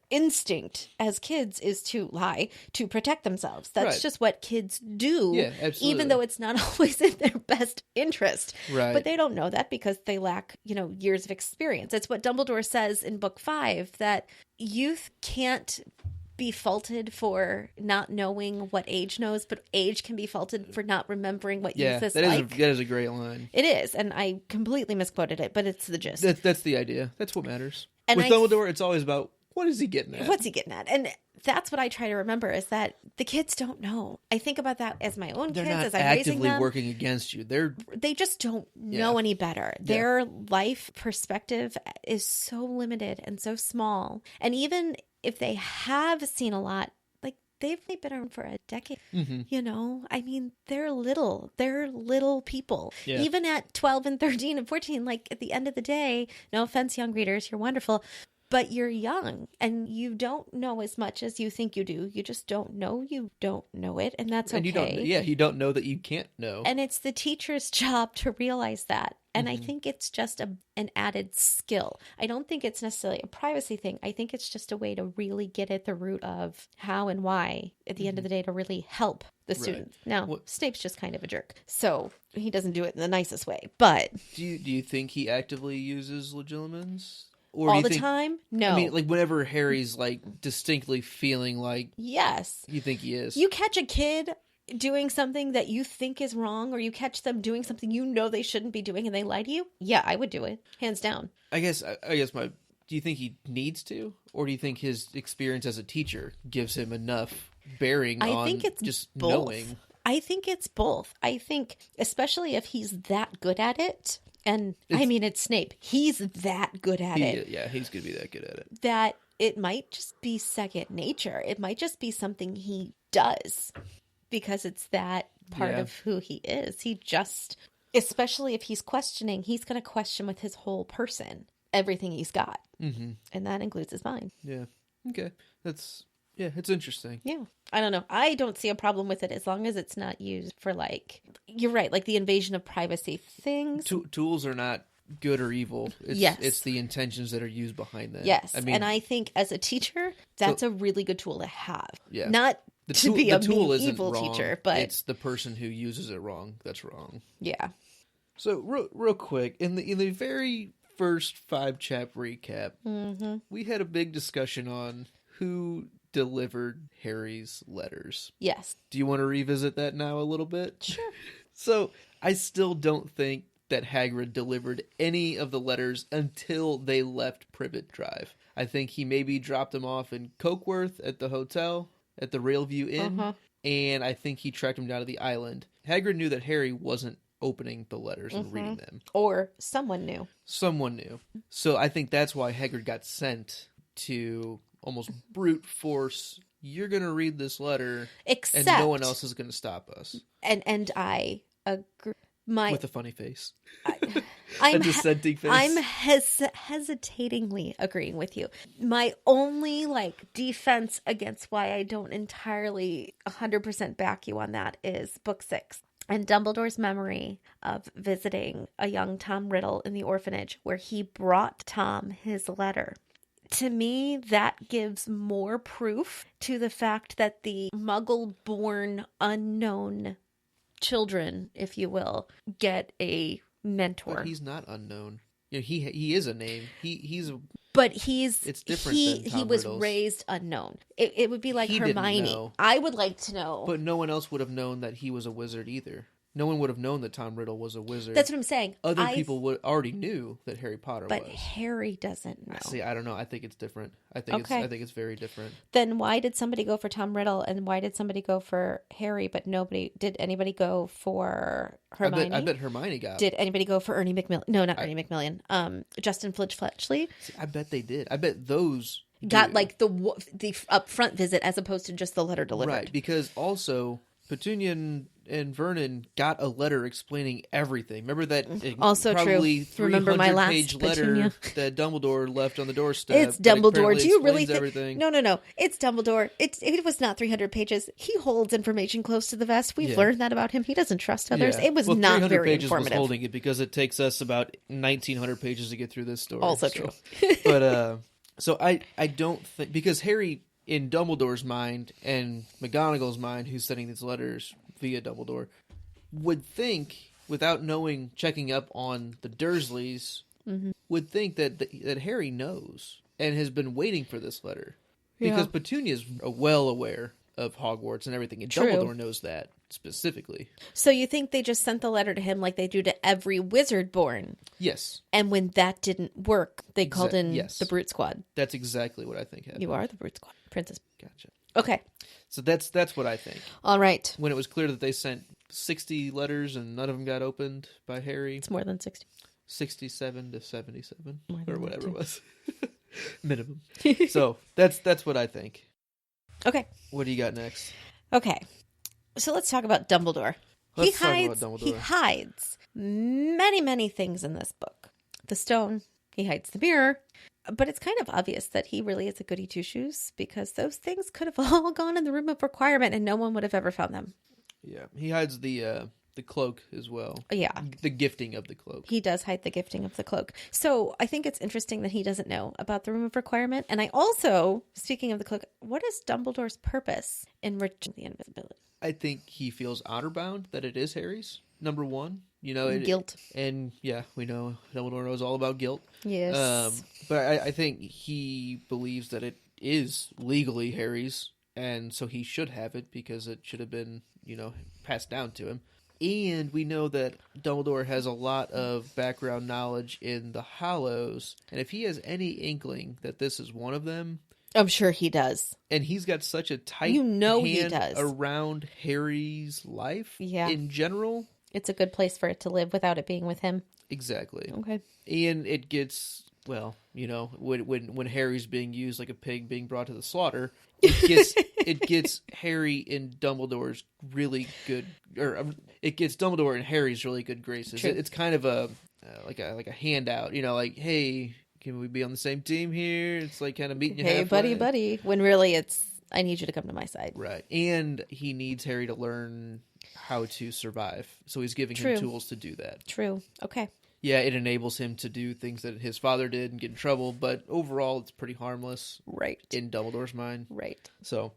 instinct as kids is to lie to protect themselves. That's Right. just what kids do. Yeah, absolutely. Even though it's not always in their best interest. Right. But they don't know that because they lack, years of experience. It's what Dumbledore says in book 5, that youth can't be faulted for not knowing what age knows, but age can be faulted for not remembering what Yeah, youth is that like. is a great line. It is, and I completely misquoted it, but it's the gist. That's the idea. That's what matters. And With I- Dumbledore, it's always about what is he getting at? What's he getting at? And that's what I try to remember, is that the kids don't know. I think about that as my own They're kids, not as I'm raising actively them. working against you. They just don't know any better. Their life perspective is so limited and so small. And even if they have seen a lot, like they've been around for a decade. Mm-hmm. I mean, they're little people. Yeah. Even at 12 and 13 and 14, like at the end of the day, no offense, young readers, you're wonderful, but you're young and you don't know as much as you think you do. You just don't know it, and that's okay. And you don't know that you can't know. And it's the teacher's job to realize that. And Mm-hmm. I think it's just an added skill. I don't think it's necessarily a privacy thing. I think it's just a way to really get at the root of how and why at the end of the day to really help the students. Now, What- Snape's just kind of a jerk. So he doesn't do it in the nicest way. But Do you think he actively uses Legilimens? Or do all you the think, time, no. I mean, like whenever Harry's like distinctly feeling like Yes. you think he is. You catch a kid doing something that you think is wrong, or you catch them doing something you know they shouldn't be doing and they lie to you. Yeah, I would do it. Hands down. I guess do you think he needs to, or do you think his experience as a teacher gives him enough bearing I on think it's just both. knowing? I think it's both. I think, especially if he's that good at it, and I mean, it's Snape. He's that good at it, Yeah, he's gonna be that good at it. that it might just be second nature. It might just be something he does because it's that part Yeah. of who he is. He just, especially if he's questioning, he's going to question with his whole person, everything he's got. Mm-hmm. And that includes his mind. Yeah. Okay. It's interesting. Yeah. I don't know. I don't see a problem with it as long as it's not used for, like, you're right, like the invasion of privacy things. Tools are not good or evil. Yes. It's the intentions that are used behind that. Yes. I mean, and I think as a teacher, that's a really good tool to have. Yeah. Not to be a tool mean isn't evil wrong. teacher, but it's the person who uses it wrong that's wrong. yeah. So real quick, in the very first 5 chap recap, Mm-hmm. we had a big discussion on who delivered Harry's letters. Yes. Do you want to revisit that now a little bit? Sure. So I still don't think that Hagrid delivered any of the letters until they left Privet Drive. I think he maybe dropped them off in Cokeworth at the hotel, at the Railview Inn, Uh-huh. and I think he tracked him down to the island. Hagrid knew that Harry wasn't opening the letters and reading them. Or someone knew. Someone knew. So I think that's why Hagrid got sent to almost brute force. You're going to read this letter, Except, and no one else is going to stop us. And I agree. With a funny face. I'm a dissenting face. I'm hesitatingly agreeing with you. My only defense against why I don't entirely 100% back you on that is book 6 and Dumbledore's memory of visiting a young Tom Riddle in the orphanage where he brought Tom his letter. To me, that gives more proof to the fact that the Muggle-born unknown children, if you will, get a mentor. But he's not unknown. You know, he is a name. It's different than Tom he was Riddle's. Raised unknown. It would be like He Hermione. didn't know. I would like to know. But no one else would have known that he was a wizard either. No one would have known that Tom Riddle was a wizard. That's what I'm saying. Other people already knew that Harry Potter was. But Harry doesn't know. See, I don't know. I think it's different. I think it's very different. Then why did somebody go for Tom Riddle and why did somebody go for Harry, but did anybody go for Hermione? I bet Hermione got. Did anybody go for Ernie McMillan? No, not Ernie McMillan. Justin Fletchley. See, I bet they did. I bet those got do. the upfront visit as opposed to just the letter delivered. Right, because also Petunia and Vernon got a letter explaining everything. Remember that also probably true. Remember my last 300-page Petunia letter that Dumbledore left on the doorstep. It's Dumbledore. Do you really think? Everything. No. It's Dumbledore. It was not 300 pages. He holds information close to the vest. We've learned that about him. He doesn't trust others. Yeah. It was not 300 very pages informative. Was holding it because it takes us about 1,900 pages to get through this story. Also true. But so I don't think, because Harry, in Dumbledore's mind and McGonagall's mind, who's sending these letters via Dumbledore, would think, without checking up on the Dursleys, would think that Harry knows and has been waiting for this letter. Because Petunia's well aware of Hogwarts and everything, and True. Dumbledore knows that specifically. So you think they just sent the letter to him like they do to every wizard born? Yes. And when that didn't work, they called in the Brute Squad. That's exactly what I think happened. You are the Brute Squad, Princess. Gotcha. Okay. So that's what I think. All right. When it was clear that they sent 60 letters and none of them got opened by Harry. It's more than 60. 67 to 77 More or whatever than it was. Minimum. So that's what I think. Okay. What do you got next? Okay. So let's talk about Dumbledore. Let's talk about Dumbledore. He hides many, many things in this book. The stone. He hides the mirror. But it's kind of obvious that he really is a goody two-shoes because those things could have all gone in the room of requirement and no one would have ever found them. Yeah. He hides the cloak as well. Yeah. The gifting of the cloak. He does hide the gifting of the cloak. So I think it's interesting that he doesn't know about the room of requirement. And I also, speaking of the cloak, what is Dumbledore's purpose in reaching the invisibility? I think he feels honor bound that it is Harry's, number one. You know, Guilt. And yeah, we know Dumbledore knows all about guilt. Yes. But I think he believes that it is legally Harry's, and so he should have it because it should have been, passed down to him. And we know that Dumbledore has a lot of background knowledge in the Hallows, and if he has any inkling that this is one of them, I'm sure he does. and he's got such a tight He hand does. around Harry's life in general. It's a good place for it to live without it being with him. Exactly. Okay. And it gets, when Harry's being used like a pig being brought to the slaughter, it gets Harry in Dumbledore's really good, it gets Dumbledore in Harry's really good graces. True. It's kind of a handout, like, hey, can we be on the same team here? It's like kind of meeting you halfway. Hey, buddy. When really it's, I need you to come to my side. Right. And he needs Harry to learn how to survive. So he's giving him tools to do that. True. Okay. Yeah, it enables him to do things that his father did and get in trouble, but overall it's pretty harmless. Right. In Dumbledore's mind. Right. So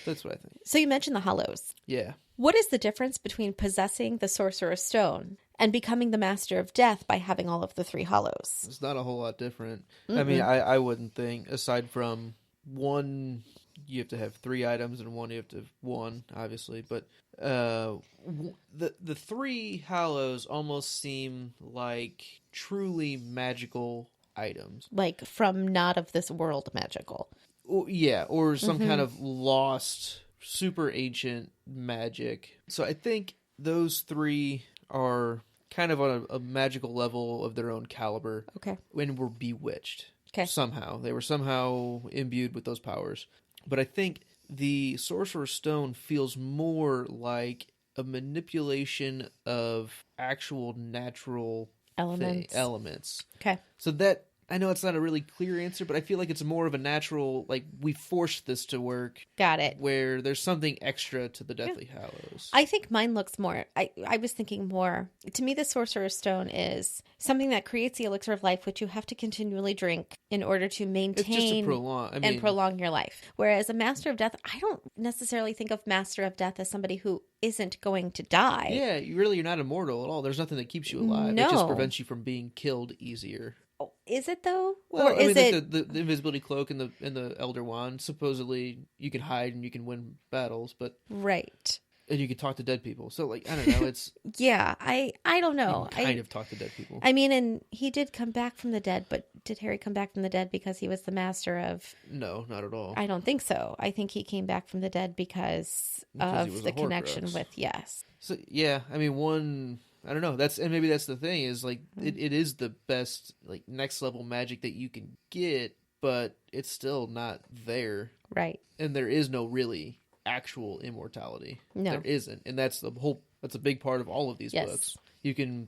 that's what I think. So you mentioned the Hallows. Yeah. What is the difference between possessing the Sorcerer's Stone and becoming the Master of Death by having all of the 3 Hallows? It's not a whole lot different. I mean, I wouldn't think, aside from one, you have to have 3 items, and one you have to have 1, obviously. But the 3 Hallows almost seem like truly magical items. Like from not of this world magical. Or some kind of lost super ancient magic. So I think those three are kind of on a magical level of their own caliber. Okay. When were bewitched. Okay. Somehow. They were somehow imbued with those powers. But I think the Sorcerer's Stone feels more like a manipulation of actual natural elements. Okay. So that, I know it's not a really clear answer, but I feel like it's more of a natural, like, we forced this to work. Got it. Where there's something extra to the Deathly Hallows. I think mine looks more, I was thinking more, to me the Sorcerer's Stone is something that creates the elixir of life, which you have to continually drink in order to maintain it's just to prolong your life. Whereas a Master of Death, I don't necessarily think of Master of Death as somebody who isn't going to die. Yeah, you're not immortal at all. There's nothing that keeps you alive. No. It just prevents you from being killed easier. Oh, is it though? Well, or is it like the invisibility cloak and the Elder Wand? Supposedly, you can hide and you can win battles, but right? And you can talk to dead people. So, like, I don't know. It's yeah. I don't know. You can kind of talk to dead people. I mean, and he did come back from the dead, but did Harry come back from the dead because he was the master of? No, not at all. I don't think so. I think he came back from the dead because of the connection with yes. So yeah, I mean, I don't know. Maybe that's the thing is like it is the best like next level magic that you can get, but it's still not there. Right. And there is no really actual immortality. No. There isn't. And that's a big part of all of these books. You can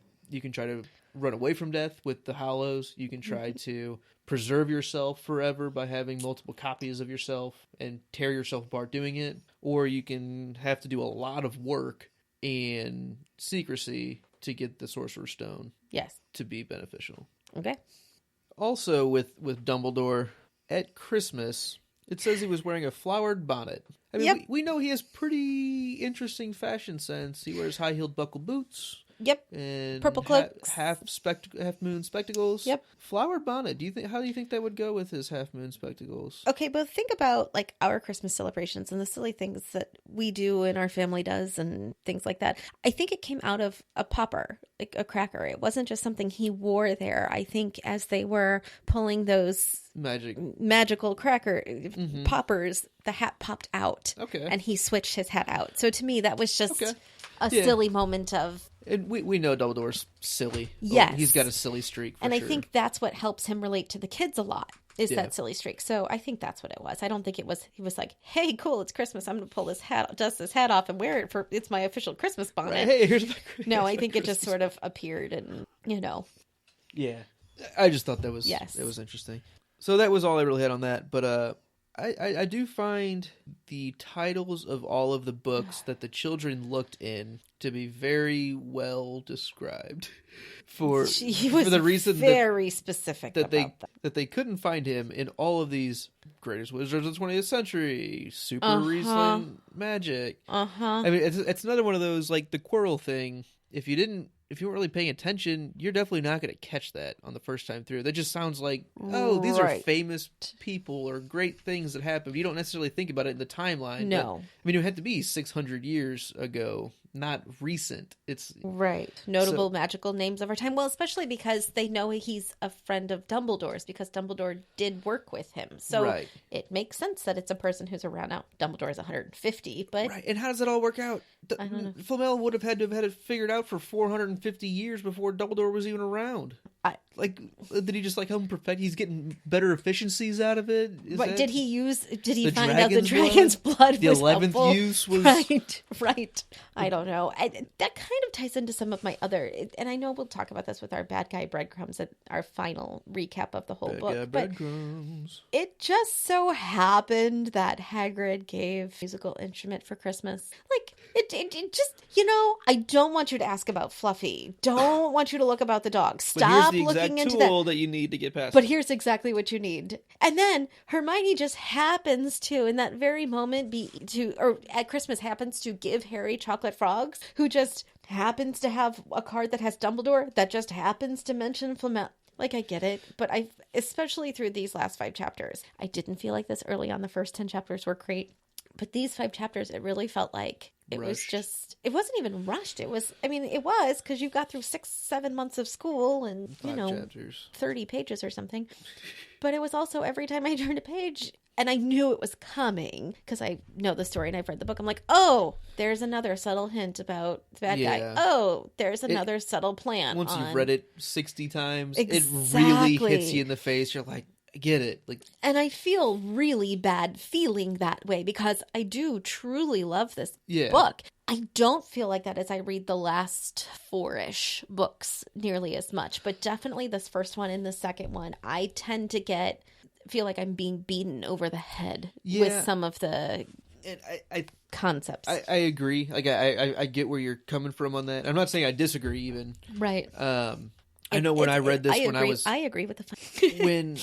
try to run away from death with the Hallows. You can try to preserve yourself forever by having multiple copies of yourself and tear yourself apart doing it, or you can have to do a lot of work and secrecy to get the Sorcerer's Stone. Yes. To be beneficial. Okay. Also with Dumbledore, at Christmas, it says he was wearing a flowered bonnet. I mean, we know he has pretty interesting fashion sense. He wears high-heeled buckle boots. Yep. And purple cloaks, half moon spectacles. Yep. Flowered bonnet. How do you think that would go with his half moon spectacles? Okay, but think about like our Christmas celebrations and the silly things that we do and our family does and things like that. I think it came out of a popper, like a cracker. It wasn't just something he wore there. I think as they were pulling those magical cracker poppers, the hat popped out. Okay. And he switched his hat out. So to me, that was just a silly moment of. And we know Dumbledore's silly. Yes. He's got a silly streak. I think that's what helps him relate to the kids a lot, is that silly streak. So I think that's what it was. I don't think he was like, hey, cool, it's Christmas. I'm going to pull dust this hat off and wear it it's my official Christmas bonnet. Right. Hey, here's my No, I think it just sort of appeared and, Yeah. I just thought that was, it was interesting. So that was all I really had on that. But I do find the titles of all of the books that the children looked in to be very well described for the reason very specific that they couldn't find him in all of these greatest wizards of the 20th century, super Riesling magic. I mean, it's another one of those like the Quirrell thing. If you weren't really paying attention, you're definitely not going to catch that on the first time through. That just sounds like, these are famous people or great things that happen. You don't necessarily think about it in the timeline. No. But, it had to be 600 years ago, not recent. It's notable magical names of our time. Well, especially because they know he's a friend of Dumbledore's because Dumbledore did work with him. So it makes sense that it's a person who's around now. Dumbledore is 150, but and how does it all work out? I don't know. Flamel would have had it figured out for 450 years before Dumbledore was even around. Did he just help him perfect? He's getting better efficiencies out of it. Did he find out the dragon's blood the was 11th helpful? use was right. I don't know. That kind of ties into some of my other, and I know we'll talk about this with our bad guy breadcrumbs at our final recap of the whole book. But it just so happened that Hagrid gave a musical instrument for Christmas. It just, I don't want you to ask about Fluffy. Don't want you to look about the dog. Stop looking into that you need to get past. But here's exactly what you need. And then Hermione just happens to, in that very moment, or at Christmas happens to give Harry chocolate frogs, who just happens to have a card that has Dumbledore that just happens to mention Flamel. I get it, but especially through these last 5 chapters, I didn't feel like this early on. The first 10 chapters were great. But these 5 chapters, it really felt like It was Rushed. just, it wasn't even rushed. It was, I mean, it was because you got through 6-7 months of school and, 5 chapters. 30 pages or something. But it was also every time I turned a page and I knew it was coming because I know the story and I've read the book. I'm like, oh, there's another subtle hint about the bad guy. Oh, there's another subtle plan. Once you've read it 60 times, it Exactly. really hits you in the face. You're like, I get it. Like, and I feel really bad feeling that way because I do truly love this book. I don't feel like that as I read the last 4-ish books nearly as much, but definitely this first one and the second one, I tend to feel like I'm being beaten over the head with some of the concepts. I agree. Like, I get where you're coming from on that. I'm not saying I disagree even. Right. I know when I read this I agree with the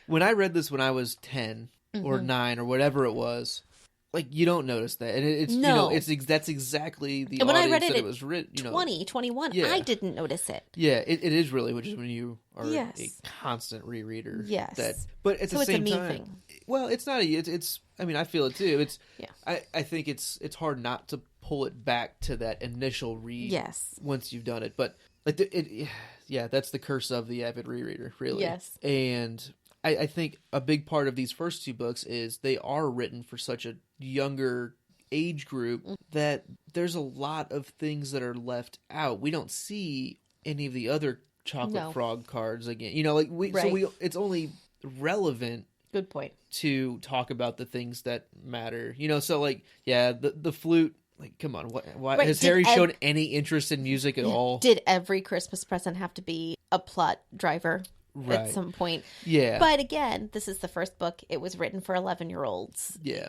when I read this when I was 10 or 9 or whatever it was, like, you don't notice that, and it's that's exactly the and when audience I read that it was written. 20, 21, I didn't notice it. Yeah, it is really, which is when you are a constant rereader. Yes, but at the same it's a me time, thing. Well, it's not it's. I mean, I feel it too. It's I think it's hard not to pull it back to that initial read. Yes, once you've done it, but like that's the curse of the avid rereader, really. Yes, and I think a big part of these first 2 books is they are written for such a younger age group that there's a lot of things that are left out. We don't see any of the other Chocolate Frog cards again. It's only relevant. Good point. To talk about the things that matter. So like, the flute. Like, come on, why has Harry shown any interest in music at all? Did every Christmas present have to be a plot driver at some point? Yeah. But again, this is the first book. It was written for 11-year-olds. Yeah.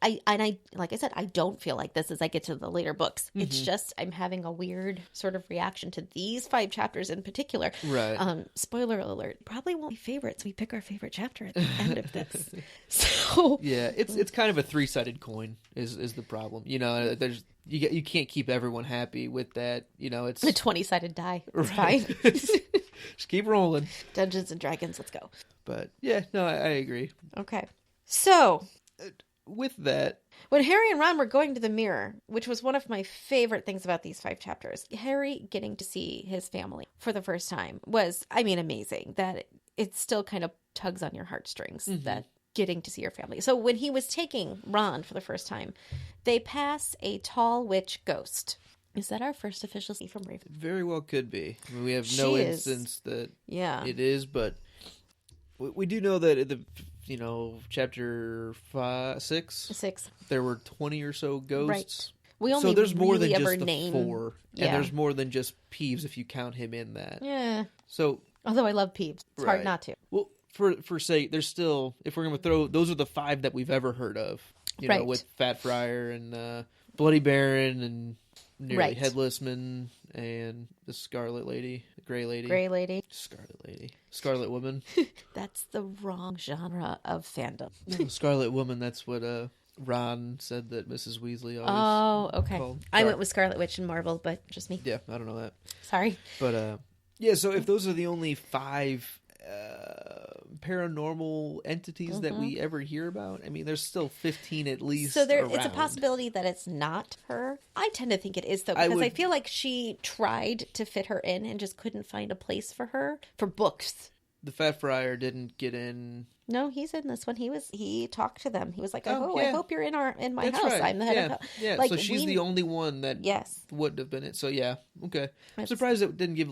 I like I said, I don't feel like this as I get to the later books. It's just I'm having a weird sort of reaction to these 5 chapters in particular. Right. Spoiler alert, probably won't be favorites. We pick our favorite chapter at the end of this. So yeah, it's kind of a 3-sided coin is the problem. There's you can't keep everyone happy with that. It's a 20-sided die. It's right. fine. Just keep rolling. Dungeons and Dragons, let's go. But yeah, no, I agree. Okay. So with that, when Harry and Ron were going to the mirror, which was one of my favorite things about these 5 chapters, Harry getting to see his family for the first time was, amazing. That it still kind of tugs on your heartstrings, that getting to see your family. So when he was taking Ron for the first time, they pass a tall witch ghost. Is that our first official see from Raven? Very well could be. I mean, we have no instance that it is, but we do know that at the chapter 6, there were 20 or so ghosts. Right. We only there's more really than ever just name... the 4, and there's more than just Peeves if you count him in that. Yeah. So, although I love Peeves, it's hard not to. Well, for sake, there's still, if we're going to throw, those are the 5 that we've ever heard of. With Fat Friar and Bloody Baron and Nearly Headless Man and the Scarlet Lady, the Gray Lady. Scarlet Lady. Scarlet Woman. That's the wrong genre of fandom. Scarlet Woman, that's what Ron said that Mrs. Weasley always okay. called. I went with Scarlet Witch and Marvel, but just me. Yeah, I don't know that. Sorry. But, so if those are the only 5 paranormal entities that we ever hear about, I mean, there's still 15 at least. So it's a possibility that it's not her. I tend to think it is, though, because I feel like she tried to fit her in and just couldn't find a place for her for books. The Fat Friar didn't get in. No, he's in this one. He talked to them. He was like, I hope you're in my house. Right. I'm the head of the... Yeah, so she's the only one that wouldn't have been it. So yeah, okay. I'm surprised it didn't give...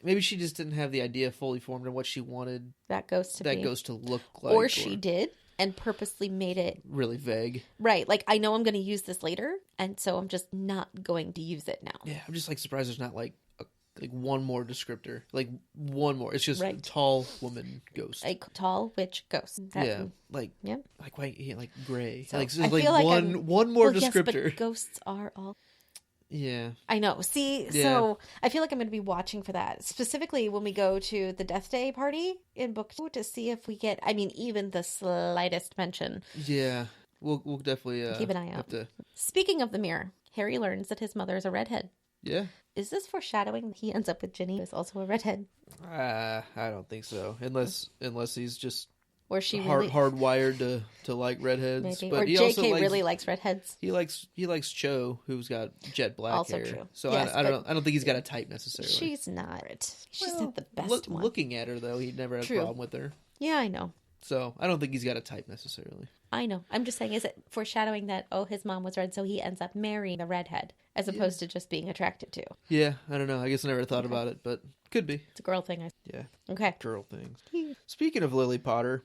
Maybe she just didn't have the idea fully formed on what she wanted that ghost to look like. Or she did and purposely made it... really vague. Right. Like, I know I'm going to use this later, and so I'm just not going to use it now. Yeah, I'm just surprised there's not one more descriptor. Like, one more. It's just tall woman ghost. A tall witch ghost. Like gray. So I feel like one more descriptor. Yes, but ghosts are all... Yeah. I know. See, so I feel like I'm going to be watching for that. Specifically when we go to the Death Day party in book 2 to see if we get, even the slightest mention. Yeah. We'll definitely keep an eye out. Speaking of the mirror, Harry learns that his mother is a redhead. Yeah. Is this foreshadowing that he ends up with Ginny, who's also a redhead? I don't think so. Unless he's just Or she really... hardwired to like redheads. Maybe. But Or he JK also really likes redheads. He likes Cho, who's got jet black Also hair. true. So Yes, I don't think he's got a type necessarily. She's not. She's Well, not the best one. Looking at her though, he'd never had a problem with her. Yeah, I know. So I don't think he's got a type necessarily. I know. I'm just saying, is it foreshadowing that, his mom was red, so he ends up marrying the redhead, as opposed to just being attracted to? Yeah, I don't know. I guess I never thought about it, but could be. It's a girl thing. Yeah. Okay. Girl things. Speaking of Lily Potter,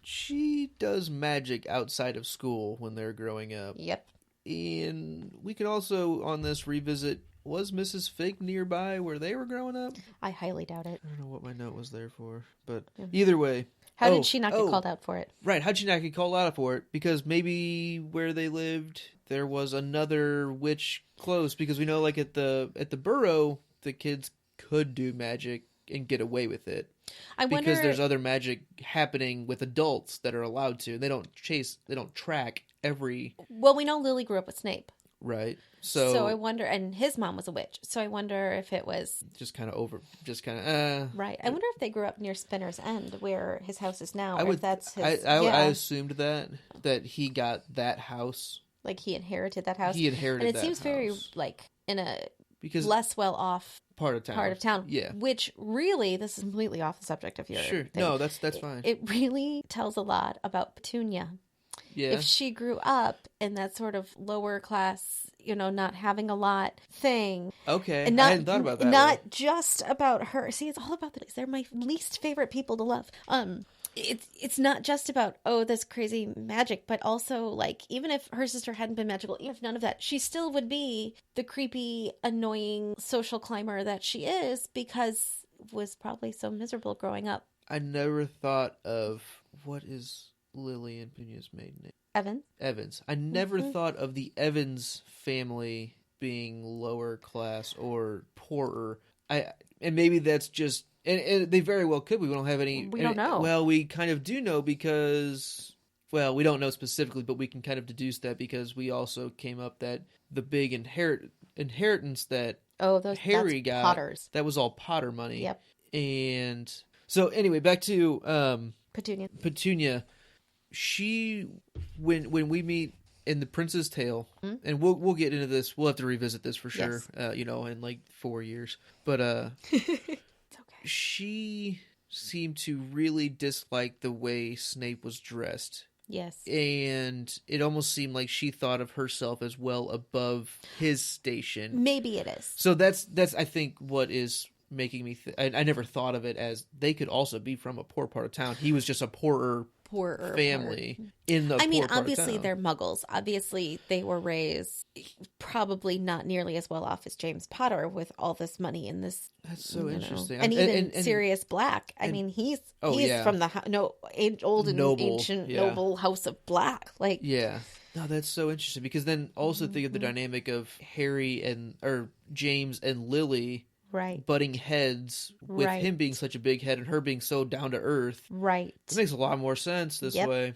she does magic outside of school when they're growing up. Yep. And we can also, on this, revisit, was Mrs. Fig nearby where they were growing up? I highly doubt it. I don't know what my note was there for, but either way. How did she not get called out for it? Right, how'd she not get called out for it? Because maybe where they lived, there was another witch close. Because we know, like, at the burrow, the kids could do magic and get away with it. I wonder... Because there's other magic happening with adults that are allowed to. They don't track every... Well, we know Lily grew up with Snape. Right. So I wonder, and his mom was a witch. So I wonder if it was right. I wonder if they grew up near Spinner's End, where his house is now. If that's his. I assumed that he got that house. Like he inherited that house. He inherited, and it that seems house. very like in a because less well off part of town. Yeah. Which really, this is completely off the subject of your Sure. thing. No, that's fine. It really tells a lot about Petunia. Yeah. If she grew up in that sort of lower class, not having a lot thing. Okay. And not, I hadn't thought about that. Not just about her. See, it's all about they're my least favorite people to love. It's not just about, this crazy magic, but also, like, even if her sister hadn't been magical, even if none of that, she still would be the creepy, annoying social climber that she is because was probably so miserable growing up. I never thought of what is Lily and Petunia's maiden name? Evans. I never thought of the Evans family being lower class or poorer. And maybe that's just... And they very well could. We don't have any... We don't know. Well, we kind of do know because... Well, we don't know specifically, but we can kind of deduce that because we also came up that the big inheritance that Harry got... Potters. That was all Potter money. Yep. And... So, anyway, back to... Petunia. She... When we meet... in The Prince's Tale, and we'll get into this. We'll have to revisit this for sure. Yes. In like 4 years. But it's okay. She seemed to really dislike the way Snape was dressed. Yes. And it almost seemed like she thought of herself as well above his station. Maybe it is. So that's I think what is making me I never thought of it as they could also be from a poor part of town. He was just a poorer family in the poor part obviously of town. They're muggles. Obviously they were raised probably not nearly as well off as James Potter with all this money in this. That's so interesting. And even Sirius Black. I mean, he's from the ancient noble house of Black. Like, yeah. No, that's so interesting because then also think of the dynamic of Harry or James and Lily. Right. Butting heads with him being such a big head and her being so down to earth. Right. It makes a lot more sense this way.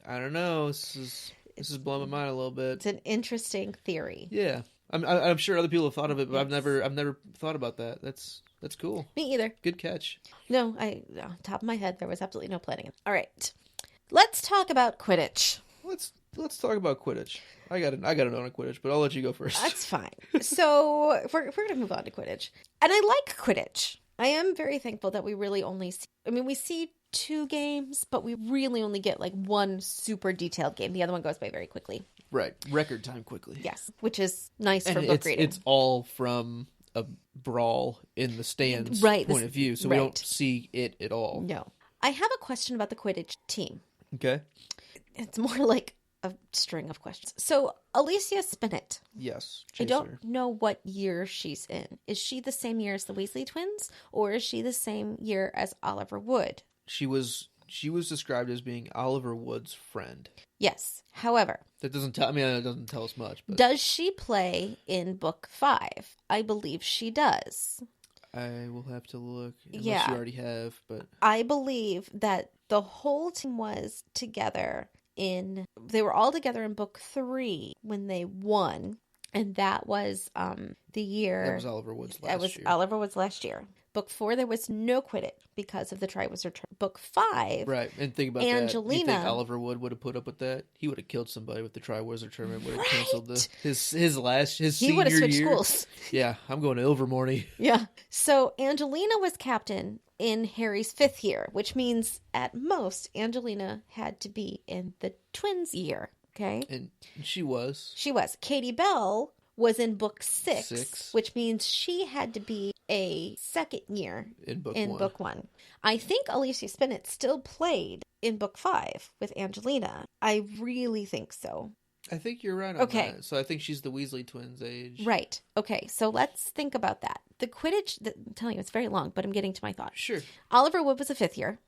I don't know. This is blowing my mind a little bit. It's an interesting theory. Yeah. I'm sure other people have thought of it, but I've never thought about that. That's cool. Me either. Good catch. No, top of my head, there was absolutely no planning. All right. Let's talk about Quidditch. Let's talk about Quidditch. I got an note on Quidditch, but I'll let you go first. That's fine. So we're going to move on to Quidditch. And I like Quidditch. I am very thankful that we really only see... I mean, we see 2 games, but we really only get like 1 super detailed game. The other one goes by very quickly. Right. Record time quickly. Yes. Which is nice for book reading. It's all from a brawl in the stands point of view, so we don't see it at all. No. I have a question about the Quidditch team. Okay. It's more like a string of questions. So, Alicia Spinnet. Yes. Chaser. I don't know what year she's in. Is she the same year as the Weasley twins? Or is she the same year as Oliver Wood? She was described as being Oliver Wood's friend. Yes. However. That doesn't tell... I mean, it doesn't tell us much. But... Does she play in book 5? I believe she does. I will have to look. Unless you already have, but... I believe that the whole team was together... They were all together in book 3 when they won, And that was the year. That was Oliver Wood's last year. Oliver Wood's last year. Book 4, there was no Quidditch because of the Triwizard Tournament. Book 5, right? And think about Angelina. that. You think Oliver Wood would have put up with that? He would have killed somebody with the Triwizard Tournament. Would have canceled his senior year. He would have switched schools. Yeah, I'm going to Ilvermorny. Yeah. So Angelina was captain in Harry's 5th year, which means at most Angelina had to be in the twins' year. Okay, And she was. she was. Katie Bell was in book 6, which means she had to be a second year In book in one. book 1. I think Alicia Spinnet still played in book 5 with Angelina. I really think so. I think you're right on Okay. that. So I think she's the Weasley twins' age. Right. Okay, so let's think about that. The Quidditch, I'm telling you, it's very long, but I'm getting to my thought. Sure. Oliver Wood was a 5th year.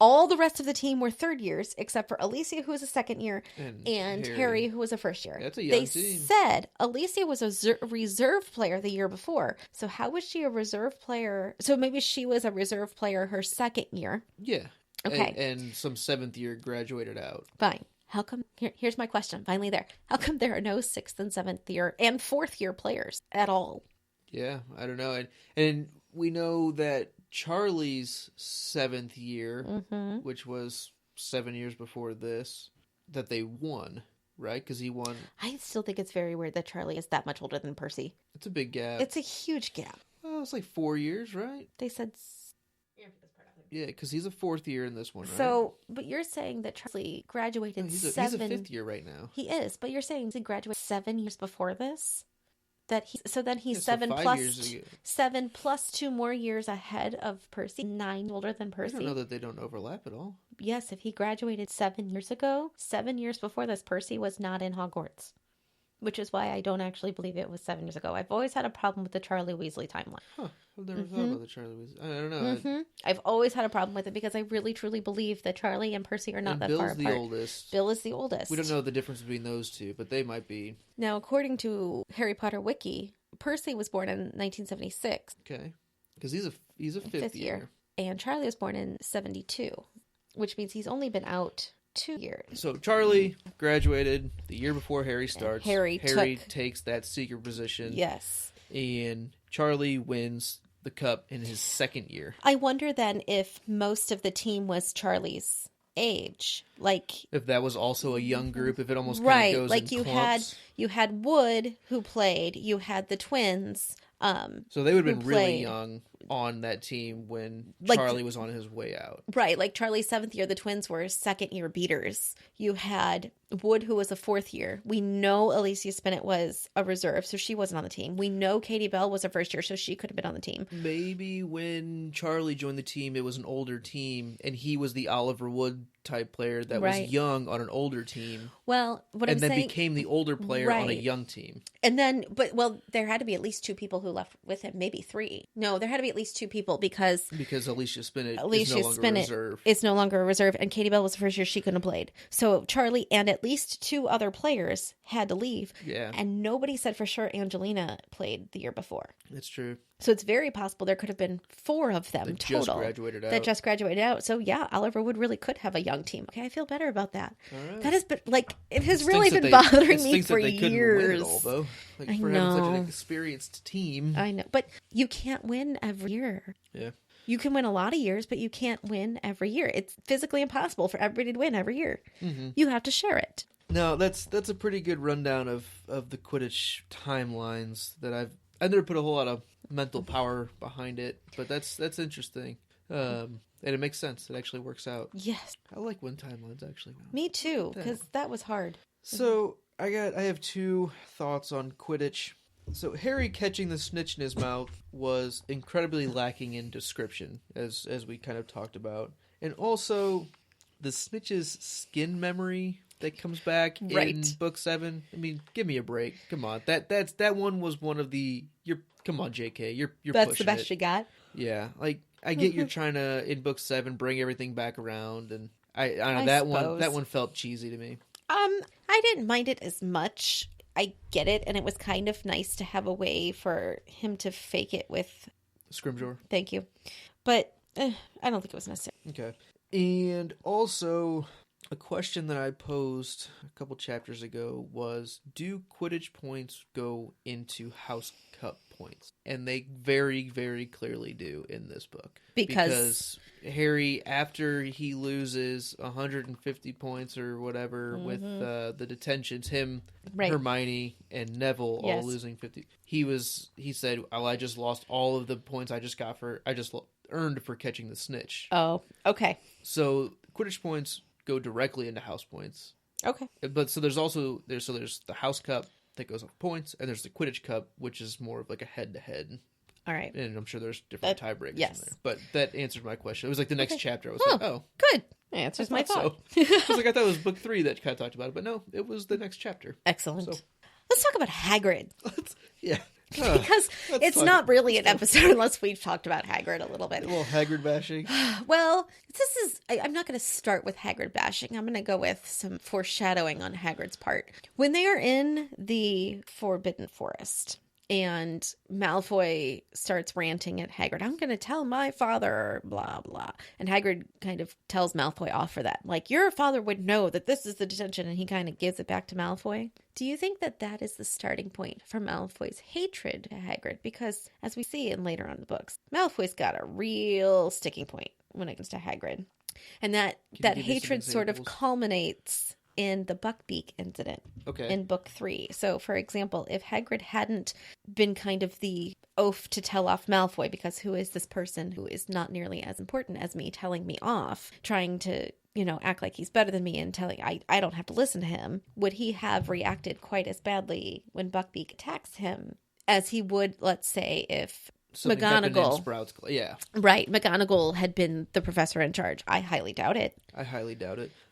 All the rest of the team were 3rd years, except for Alicia, who was a 2nd year, and Harry, who was a 1st year. That's a young They team. said Alicia was a reserve player the year before. So how was she a reserve player? So maybe she was a reserve player her 2nd year. Yeah. Okay. And some 7th year graduated out. Fine. How come? Here's my question. Finally, there. How come there are no 6th and 7th year and 4th year players at all? Yeah, I don't know. And we know that Charlie's 7th year, Mm-hmm. which was 7 years before this, that they won, right? Because he won. I still think it's very weird that Charlie is that much older than Percy. It's a big gap. It's a huge gap. Well, it's like 4 years, right? They said. Yeah, because he's a 4th year in this one, right? So, but you're saying that Charlie graduated No, he's a 5th year right now. He is, but you're saying he graduated 7 years before this. That then he's Yeah, so 7 5 plus years ago. 7 plus 2 more years ahead of Percy. 9 older than I Percy. don't know that they don't overlap at all. Yes, if he graduated 7 years ago, 7 years before this, Percy was not in Hogwarts. Which is why I don't actually believe it was 7 years ago. I've always had a problem with the Charlie Weasley timeline. Huh. I've never thought about the Charlie Weasley. I don't know. I've always had a problem with it because I really truly believe that Charlie and Percy are not And that Bill's far the apart. oldest. Bill is the oldest. We don't know the difference between those two, but they might be. Now, according to Harry Potter Wiki, Percy was born in 1976, Okay. Because he's a fifth year. and Charlie was born in 72, which means he's only been out 2 years. So Charlie graduated the year before Harry starts. Harry takes that seeker position. Yes. And Charlie wins the cup in his 2nd year. I wonder then if most of the team was Charlie's age, like If that was also a young group, if it almost kind right, of goes like in you clumps. had Wood who played, you had the twins. So they would have who been really played. young on that team when Like- Charlie was on his way out. Right, like Charlie's 7th year, the twins were 2nd year beaters. You had Wood, who was a 4th year. We know Alicia Spinnet was a reserve, so she wasn't on the team. We know Katie Bell was a 1st year, so she could have been on the team. Maybe when Charlie joined the team, it was an older team, and he was the Oliver Wood type player that Right. was young on an older team, Well, what I'm and then saying, became the older player on a Right. young team. and then, there had to be at least 2 people who left with him, maybe 3. No, there had to be at least 2 people because Because Alicia Spinnet is Alicia no longer Spinnet reserve. is no longer a reserve, and Katie Bell was the 1st year, she couldn't have played. So Charlie and at least 2 other players had to leave, Yeah, and nobody said for sure Angelina played the year before. that's true. So it's very possible there could have been 4 of them That total just graduated out. that just graduated out. So yeah, Oliver Wood really could have a young team. Okay, I feel better about that. All right. That has been it has It really stinks been that they- bothering it me stinks for that they couldn't years. win it all, though. Like, I for having such know. an experienced team. I know, but you can't win every year. Yeah. You can win a lot of years, but you can't win every year. It's physically impossible for everybody to win every year. Mm-hmm. You have to share it. No, that's a pretty good rundown of the Quidditch timelines that I never put a whole lot of mental power behind it, but that's interesting. And it makes sense. It actually works out. Yes, I like when timelines actually go. me too, because that was hard. So I have 2 thoughts on Quidditch. So Harry catching the snitch in his mouth was incredibly lacking in description, as we kind of talked about, and also the snitch's skin memory that comes back in Right. book 7. I mean, give me a break. Come on, that one was one of the come on, JK, you're That's pushing the best it. you got. Yeah, like I get you're trying to in book 7 bring everything back around, and I don't know, I that suppose. one felt cheesy to me. I didn't mind it as much. I get it, and it was kind of nice to have a way for him to fake it with. Scrimgeour. Thank you, but I don't think it was necessary. Okay. And also, A question that I posed a couple chapters ago was, do Quidditch points go into House Cup points? And they very, very clearly do in this book. Because Harry, after he loses 150 points or whatever with the detentions, him, Hermione, and Neville all losing 50, he said, "Oh, I just lost all of the points I just earned for catching the snitch." Oh, okay. So Quidditch points go directly into house points. Okay. But so there's the House Cup that goes off points, and there's the Quidditch Cup, which is more of like a head-to-head. All right. And I'm sure there's different tiebreakers in there. But that answered my question. It was like the next chapter. I was like, oh. Good. That answers my thought. So. I was like, I thought it was book 3 that kind of talked about it, but no, it was the next chapter. Excellent. So. Let's talk about Hagrid. Yeah. Because it's not really an episode unless we've talked about Hagrid a little bit. A little Hagrid bashing. Well, I'm not going to start with Hagrid bashing. I'm going to go with some foreshadowing on Hagrid's part. When they are in the Forbidden Forest and Malfoy starts ranting at Hagrid, "I'm going to tell my father, blah, blah." And Hagrid kind of tells Malfoy off for that. Like, your father would know that this is the detention, and he kind of gives it back to Malfoy. Do you think that that is the starting point for Malfoy's hatred to Hagrid? Because, as we see in later on in the books, Malfoy's got a real sticking point when it comes to Hagrid. And that hatred sort of culminates in the Buckbeak incident in book 3. So, for example, if Hagrid hadn't been kind of the oaf to tell off Malfoy, because who is this person who is not nearly as important as me telling me off, trying to, act like he's better than me and telling I don't have to listen to him, would he have reacted quite as badly when Buckbeak attacks him as he would, let's say, if McGonagall, McGonagall had been the professor in charge? I highly doubt it.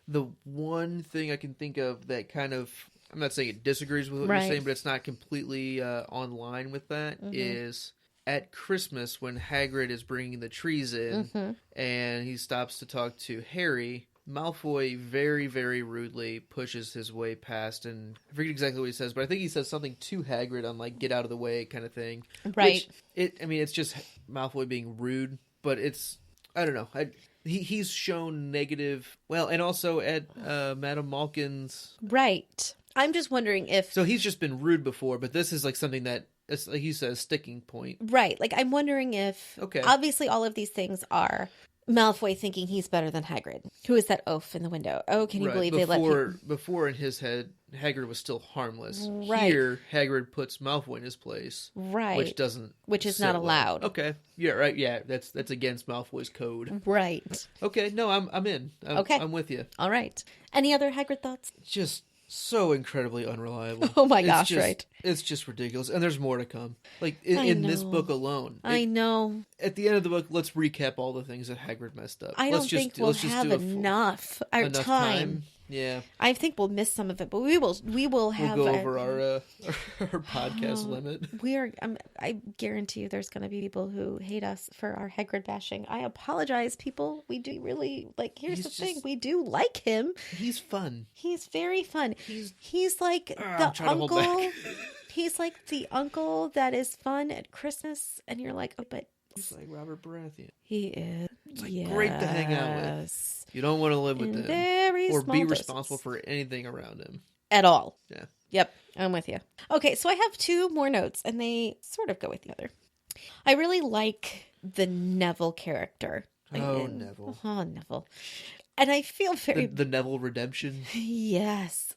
The one thing I can think of that kind of, I'm not saying it disagrees with what you're saying, but it's not completely online with that, is at Christmas when Hagrid is bringing the trees in and he stops to talk to Harry, Malfoy very, very rudely pushes his way past, and I forget exactly what he says, but I think he says something to Hagrid on like "get out of the way" kind of thing. Right. It's just Malfoy being rude, but I don't know. He's shown negative. Well, and also at Madame Malkin's. Right. I'm just wondering if. So he's just been rude before, but this is like something that, like you said, a sticking point. Right. Like I'm wondering if. Okay. Obviously, all of these things are Malfoy thinking he's better than Hagrid. Who is that oaf in the window? Oh, can you believe they let him... Before in his head, Hagrid was still harmless. Right. Here, Hagrid puts Malfoy in his place. Right. Which is not allowed. Okay. Yeah, right. Yeah, that's against Malfoy's code. Right. Okay, no, I'm in. I'm with you. All right. Any other Hagrid thoughts? Just so incredibly unreliable. Oh my gosh, right. It's just ridiculous. And there's more to come. Like, in this book alone. I know. At the end of the book, let's recap all the things that Hagrid messed up. I don't think we'll have enough time. Yeah. I think we'll miss some of it, but we will have... We'll go over our podcast limit. I guarantee you there's going to be people who hate us for our Hagrid bashing. I apologize, people. We do really, here's the thing. We do like him. He's fun. He's very fun. He's like the uncle. He's like the uncle that is fun at Christmas, and you're like, oh, but... He's like Robert Baratheon. He is. It's great to hang out with. You don't want to live with him or be responsible for anything around him at all. Yeah. Yep, I'm with you. Okay, so I have 2 more notes, and they sort of go with the other. I really like the Neville character. Neville. Oh, Neville. And I feel very... The Neville redemption? Yes.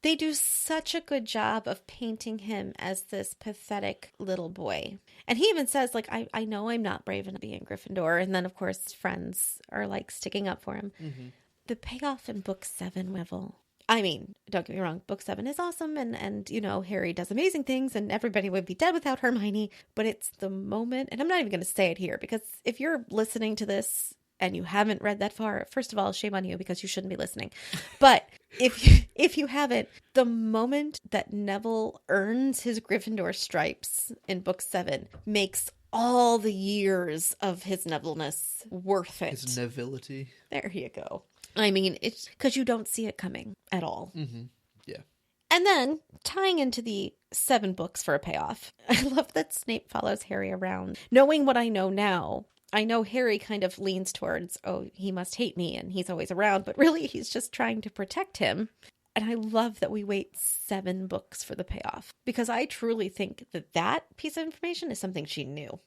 They do such a good job of painting him as this pathetic little boy. And he even says, I know I'm not brave enough to be in Gryffindor. And then, of course, friends are, sticking up for him. Mm-hmm. The payoff in Book 7, Neville. I mean, don't get me wrong, Book 7 is awesome. And Harry does amazing things. And everybody would be dead without Hermione. But it's the moment... And I'm not even going to say it here. Because if you're listening to this... and you haven't read that far, first of all, shame on you because you shouldn't be listening. But if you haven't, the moment that Neville earns his Gryffindor stripes in Book 7 makes all the years of his Neville-ness worth it. His Nevility. There you go. I mean, it's because you don't see it coming at all. Mm-hmm. Yeah. And then, tying into the 7 books for a payoff, I love that Snape follows Harry around. Knowing what I know now, I know Harry kind of leans towards, oh, he must hate me and he's always around, but really he's just trying to protect him. And I love that we wait 7 books for the payoff, because I truly think that that piece of information is something she knew.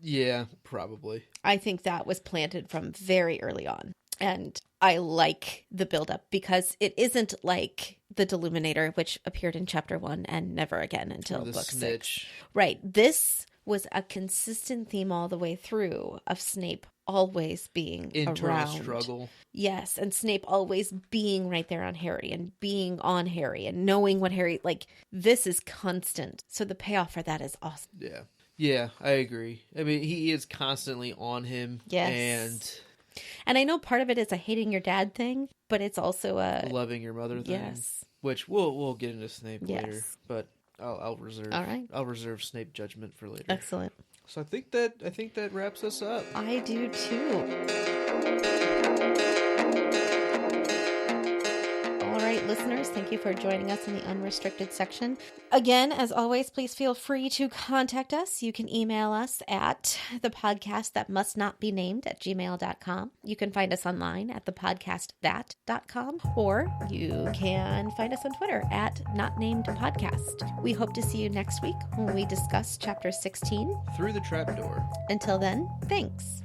Yeah, probably. I think that was planted from very early on. And I like the buildup, because it isn't like the Deluminator, which appeared in chapter 1 and never again until book snitch. 6. Right. This was a consistent theme all the way through of Snape always being internal around. struggle. Yes, and Snape always being right there on Harry and being on Harry and knowing what Harry, like, this is constant. So the payoff for that is awesome. Yeah. Yeah, I agree. I mean, he is constantly on him. Yes. And I know part of it is a hating your dad thing, but it's also a loving your mother thing. Yes. Which we'll get into Snape later, but I'll reserve. All right. I'll reserve Snape judgment for later. Excellent. So I think that wraps us up. I do too. All right, listeners, thank you for joining us in the unrestricted section. Again, as always, please feel free to contact us. You can email us at thepodcastthatmustnotbenamed@gmail.com. You can find us online at thepodcastthat.com, or you can find us on Twitter at NotNamedPodcast. We hope to see you next week when we discuss chapter 16. Through the Trapdoor. Until then, thanks.